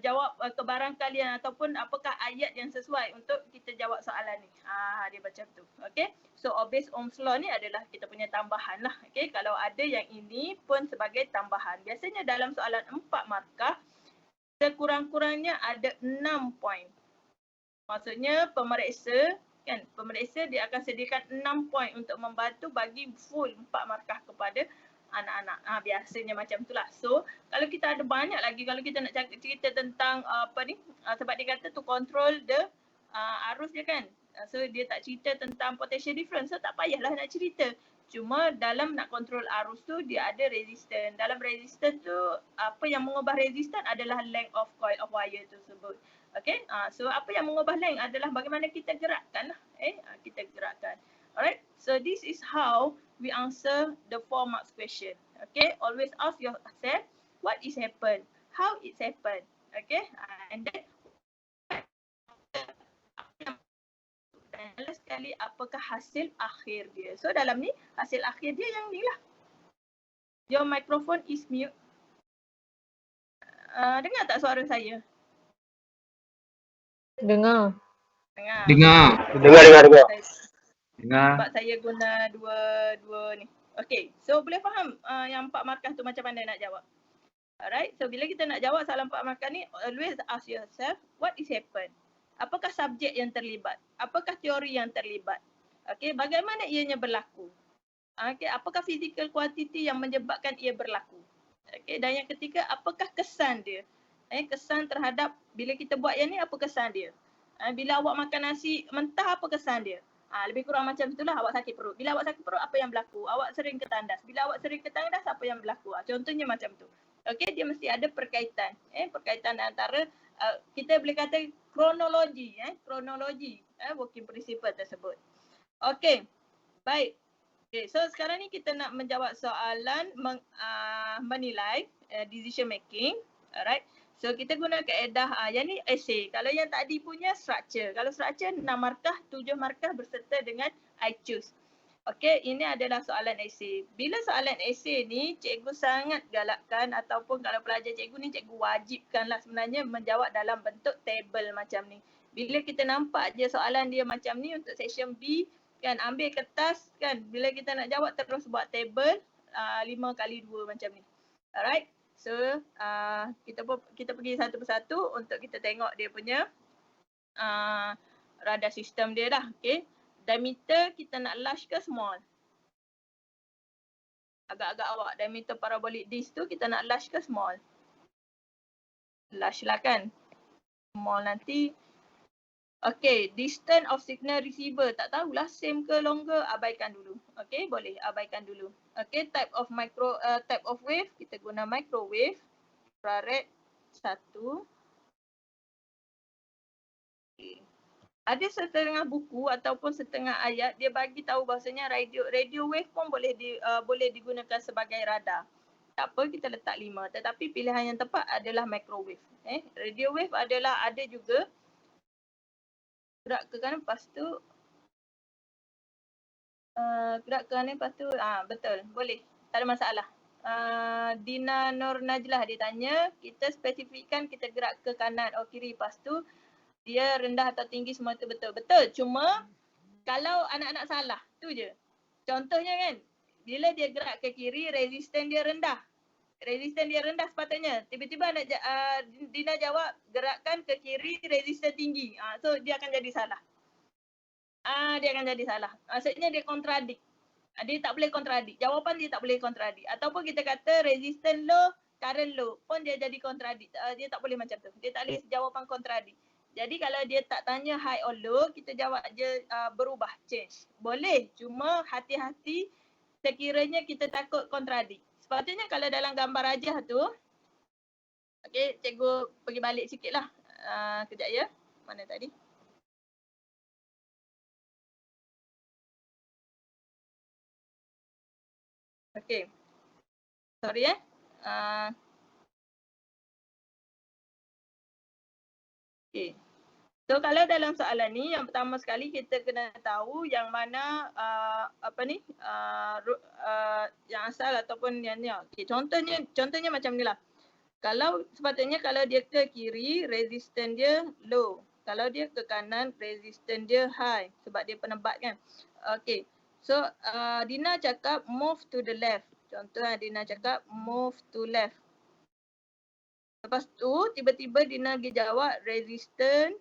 jawab kebarangkalian ataupun apakah ayat yang sesuai untuk kita jawab soalan ni. Dia macam tu. Okay. So obeys Ohm's law ni adalah kita punya tambahan lah. Okay. Kalau ada yang ini pun sebagai tambahan. Biasanya dalam soalan 4 markah, sekurang-kurangnya ada 6 poin. Maksudnya pemeriksa dia akan sediakan 6 poin untuk membantu bagi full 4 markah kepada anak-anak. Biasanya macam itulah. So, kalau kita ada banyak lagi, kalau kita nak cerita tentang sebab dia kata to control the arus dia kan. So, dia tak cerita tentang potential difference. So, tak payahlah nak cerita. Cuma dalam nak control arus tu, dia ada resistance. Dalam resistance tu, apa yang mengubah resistance adalah length of coil of wire tersebut. Okay, so apa yang mengubah length adalah bagaimana kita gerakkan lah. Kita gerakkan. Alright, so this is how we answer the 4 marks question. Okay, always ask yourself what is happen, how it's happen. Okay, and then last sekali apakah hasil akhir dia. So dalam ni hasil akhir dia yang ni lah. Your microphone is mute. Dengar tak suara saya? Dengar. Dengar. Sebab saya guna dua ni. Okay, so boleh faham yang 4 markah tu macam mana nak jawab. Alright, so bila kita nak jawab soalan 4 markah ni, always ask yourself, what is happen? Apakah subjek yang terlibat? Apakah teori yang terlibat? Okay, bagaimana ianya berlaku? Okay, apakah physical quantity yang menyebabkan ia berlaku? Okay, dan yang ketiga, apakah kesan dia? Kesan terhadap bila kita buat yang ni, apa kesan dia? Bila awak makan nasi mentah, apa kesan dia? Lebih kurang macam itulah awak sakit perut. Bila awak sakit perut, apa yang berlaku? Awak sering ketandas. Bila awak sering ketandas, apa yang berlaku? Contohnya macam tu. Okey, dia mesti ada perkaitan. Perkaitan antara kita boleh kata kronologi, working principle tersebut. Okey. Baik. Okay, so sekarang ni kita nak menjawab soalan menilai decision making. Alright. So kita guna kaedah yang ni essay. Kalau yang tadi punya structure. Kalau structure 6 markah, 7 markah berserta dengan I choose. Okey, ini adalah soalan essay. Bila soalan essay ni, cikgu sangat galakkan ataupun kalau pelajar cikgu ni, cikgu wajibkanlah sebenarnya menjawab dalam bentuk table macam ni. Bila kita nampak je soalan dia macam ni untuk section B, kan ambil kertas kan, bila kita nak jawab terus buat table 5x2 macam ni. Alright. So, kita pergi satu persatu untuk kita tengok dia punya radar sistem dia dah. Okay. Diameter kita nak large ke small? Agak-agak awak. Diameter parabolic disc tu kita nak large ke small? Large lah kan? Small nanti Okay, distance of signal receiver. Tak tahulah same ke longer, abaikan dulu. Okay, boleh abaikan dulu. Okay, type of wave, kita guna microwave. Infrared 1. Okay. Ada setengah buku ataupun setengah ayat dia bagi tahu bahasanya radio wave pun boleh digunakan sebagai radar. Tak apa, kita letak 5. Tetapi pilihan yang tepat adalah microwave. Radio wave adalah ada juga gerak ke kanan, lepas tu gerak ke kanan, lepas tu betul, boleh, tak ada masalah. Dina Nur Najlah dia tanya, kita spesifikkan kita gerak ke kanan atau kiri, lepas tu dia rendah atau tinggi semua tu betul. Betul, cuma kalau anak-anak salah, tu je. Contohnya kan, bila dia gerak ke kiri, resisten dia rendah. Resisten dia rendah sepatutnya. Tiba-tiba Dina jawab gerakkan ke kiri, resisten tinggi. So dia akan jadi salah. Dia akan jadi salah. Maksudnya dia kontradik. Dia tak boleh kontradik. Jawapan dia tak boleh kontradik. Ataupun kita kata resisten low, current low. Pun dia jadi kontradik. Dia tak boleh macam tu. Dia tak boleh jawapan kontradik. Jadi kalau dia tak tanya high or low, kita jawab je berubah, change. Boleh. Cuma hati-hati sekiranya kita takut kontradik. Sepatutnya kalau dalam gambar rajah tu, okay, cikgu pergi balik sikit lah. Kejap ya. Mana tadi? Okay. Sorry Okay. So kalau dalam soalan ni, yang pertama sekali kita kena tahu yang mana yang asal ataupun yang ni. Okay, contohnya macam ni lah. Kalau sepatutnya kalau dia ke kiri, resisten dia low. Kalau dia ke kanan, resisten dia high sebab dia penebat kan. Okay. So Dina cakap move to the left. Contoh Dina cakap move to left. Lepas tu tiba-tiba Dina pergi jawab resisten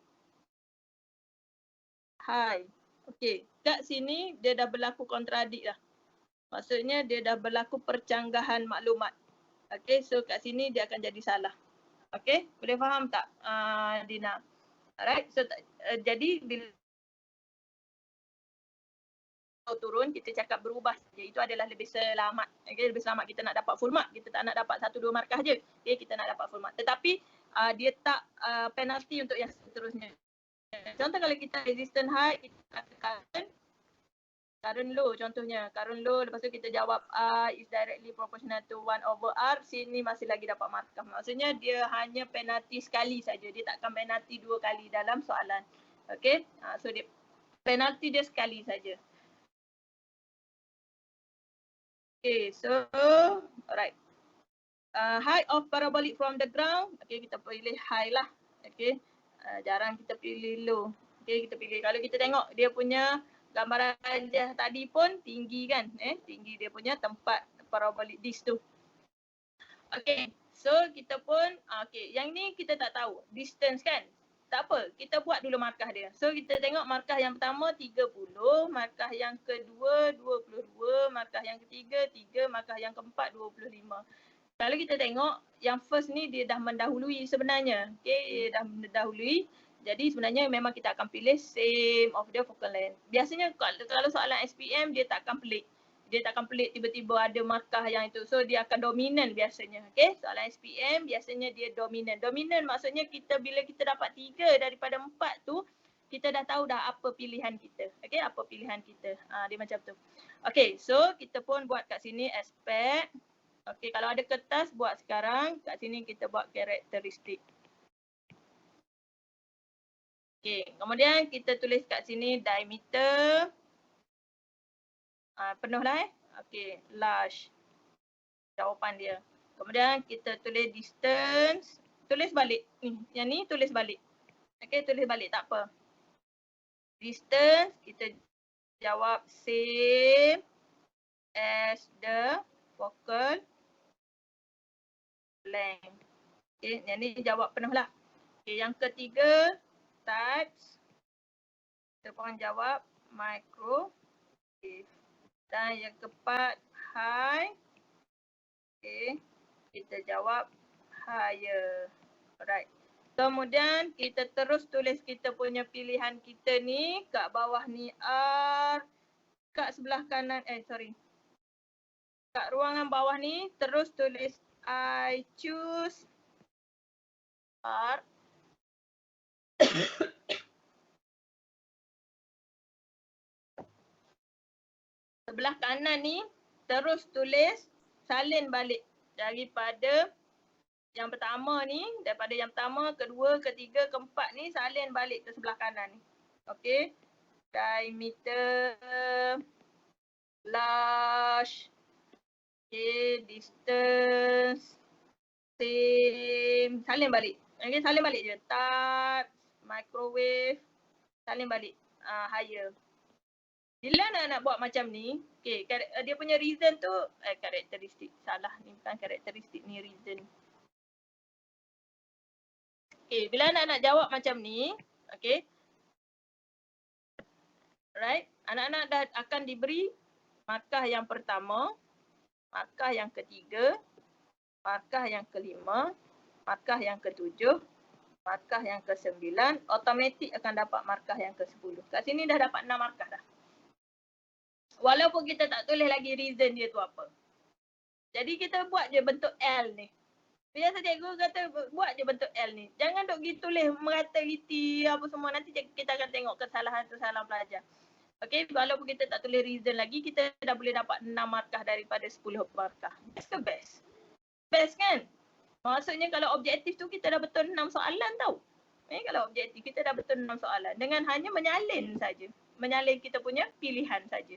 high. Okay, kat sini dia dah berlaku kontradik lah. Maksudnya dia dah berlaku percanggahan maklumat. Okay, so kat sini dia akan jadi salah. Okay, boleh faham tak Dina? Alright, so jadi bila turun kita cakap berubah saja. Itu adalah lebih selamat. Okay, lebih selamat kita nak dapat full mark. Kita tak nak dapat 1-2 markah je. Okay, kita nak dapat full mark. Tetapi dia tak penalti untuk yang seterusnya. Contoh kalau kita resistant high, kita katakan current low contohnya. Current low, lepas tu kita jawab is directly proportional to 1/R. Sini masih lagi dapat markah. Maksudnya dia hanya penalti sekali saja. Dia takkan penalti 2 kali dalam soalan. Okay, so dia penalti dia sekali saja. Okay, so alright. Height of parabolic from the ground. Okay, kita pilih high lah. Okay, jarang kita pilih low. Okay, kita pilih. Kalau kita tengok dia punya gambaran rajah tadi pun tinggi kan. Tinggi dia punya tempat parabolic disk tu. Okay, so kita pun, okay, yang ni kita tak tahu. Distance kan. Tak apa, kita buat dulu markah dia. So kita tengok markah yang pertama 30, markah yang kedua 22, markah yang ketiga 3, markah yang keempat 25. Kalau kita tengok yang first ni dia dah mendahului sebenarnya. Okay, dia dah mendahului. Jadi sebenarnya memang kita akan pilih same of the focal length. Biasanya kalau soalan SPM dia tak akan pelik. Dia tak akan pelik tiba-tiba ada markah yang itu. So dia akan dominan biasanya. Okay, soalan SPM biasanya dia dominan. Dominan maksudnya bila kita dapat 3 daripada 4 tu, kita dah tahu dah apa pilihan kita. Okay, apa pilihan kita. Dia macam tu. Okay, so kita pun buat kat sini aspek. Okay, kalau ada kertas buat sekarang. Kat sini kita buat karakteristik. Okay, kemudian kita tulis kat sini diameter. Penuh lah Okay, large. Jawapan dia. Kemudian kita tulis distance. Tulis balik. Yang ni tulis balik. Okay, tulis balik tak apa. Distance kita jawab same as the focal length. Okay, yang ni jawab penuh lah. Okay, yang ketiga types. Kita pun jawab microwave. Dan yang keempat high. Okay, kita jawab higher. Alright. So Kemudian kita terus tulis kita punya pilihan kita ni kat bawah ni R, kat sebelah kanan kat ruangan bawah ni terus tulis I choose R. Sebelah kanan ni terus tulis salin balik daripada yang pertama ni, daripada yang pertama, kedua, ketiga, keempat ni salin balik ke sebelah kanan ni. Okey. Diameter, large, okay, distance, same, salin balik. Okay, salin balik je. Touch, microwave, salin balik. Higher. Bila nak buat macam ni, okay, dia punya reason tu, karakteristik. Salah, ni bukan karakteristik, ni reason. Okay, bila nak jawab macam ni, okay. Right, anak-anak dah akan diberi markah yang pertama, markah yang ketiga, markah yang kelima, markah yang ketujuh, markah yang ke-9, automatik akan dapat markah yang ke-10. Kat sini dah dapat 6 markah dah. Walaupun kita tak tulis lagi reason dia tu apa. Jadi kita buat je bentuk L ni. Biasa cikgu kata buat je bentuk L ni. Jangan duk pergi tulis merata-riti apa semua. Nanti kita akan tengok kesalahan-kesalahan pelajar. Okay, walaupun kita tak tulis reason lagi, kita dah boleh dapat 6 markah daripada 10 markah. That's the best. Best kan? Maksudnya kalau objektif tu kita dah betul 6 soalan tau. Kalau objektif kita dah betul 6 soalan. Dengan hanya menyalin saja. Menyalin kita punya pilihan saja.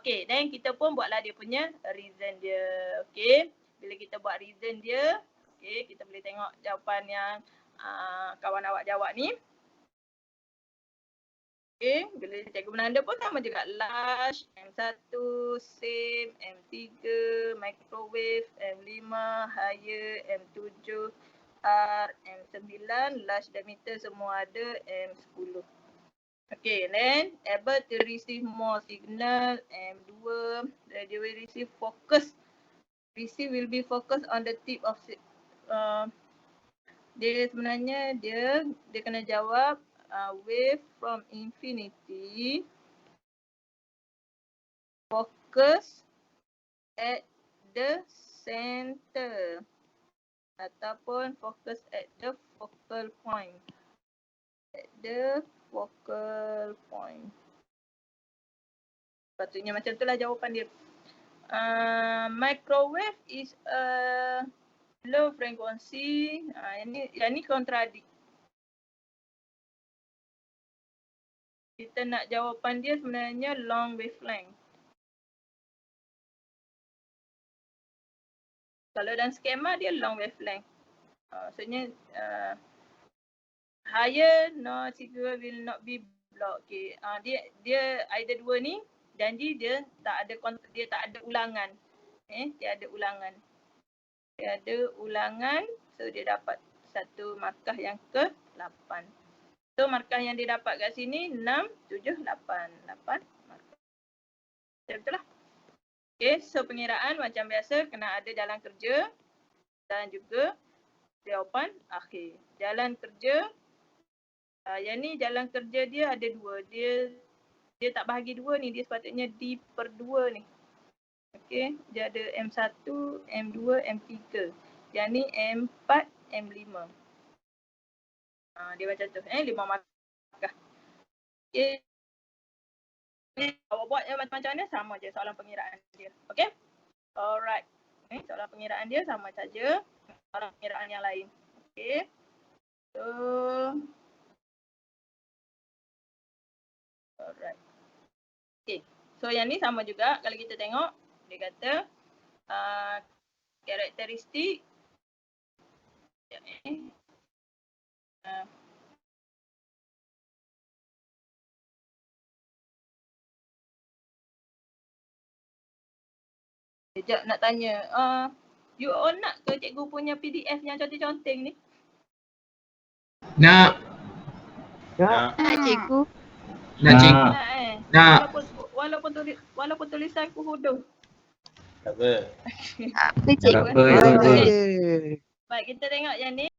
Okay, dan kita pun buatlah dia punya reason dia. Okay, bila kita buat reason dia, okay, kita boleh tengok jawapan yang kawan awak jawab ni. Okay, bila cikgu menanda pun sama juga. Large, M1, same, M3, microwave, M5, higher, M7, R, M9, large diameter semua ada, M10. Okay, then able to receive more signal, M2, they will receive focus. Receive will be focused on the tip of dia sebenarnya dia kena jawab wave from infinity focus at the center ataupun focus at the focal point. At the focal point. Patutnya macam itulah jawapan dia. Microwave is a low frequency. Yang ni kontradik. Kita nak jawapan dia sebenarnya long wavelength. Kalau dalam skema dia long wavelength. Maksudnya higher no signal will not be blocked. Okay. Dia either dua ni janji dia tak ada ulangan. Dia ada ulangan. Dia ada ulangan, so dia dapat satu markah yang ke-8. So markah yang dia dapat kat sini 6, 7, 8. 8 markah. Betul lah. Okay, so pengiraan macam biasa kena ada jalan kerja dan juga jawapan akhir. Jalan kerja, yang ni jalan kerja dia ada 2. Dia tak bahagi 2 ni, dia sepatutnya D/2 ni. Okay, dia ada M1, M2, M3. Yang ni M4, M5. Dia macam tu. 5 markah. Okay. Awak buat macam-macam mana sama je soalan pengiraan dia. Okay. Alright. Soalan pengiraan dia sama saja. Soalan pengiraan yang lain. Okay. So. Alright. Okay. So yang ni sama juga kalau kita tengok. Dia kata karakteristik sekejap nak tanya, you all nak ke cikgu punya PDF yang conteng-conteng ni? Nak. Nak cikgu. Nak cikgu. Nak. Walaupun tulisan aku hodoh. Tak apa. Apa cikgu? Tak apa. Baik, kita tengok yang ni.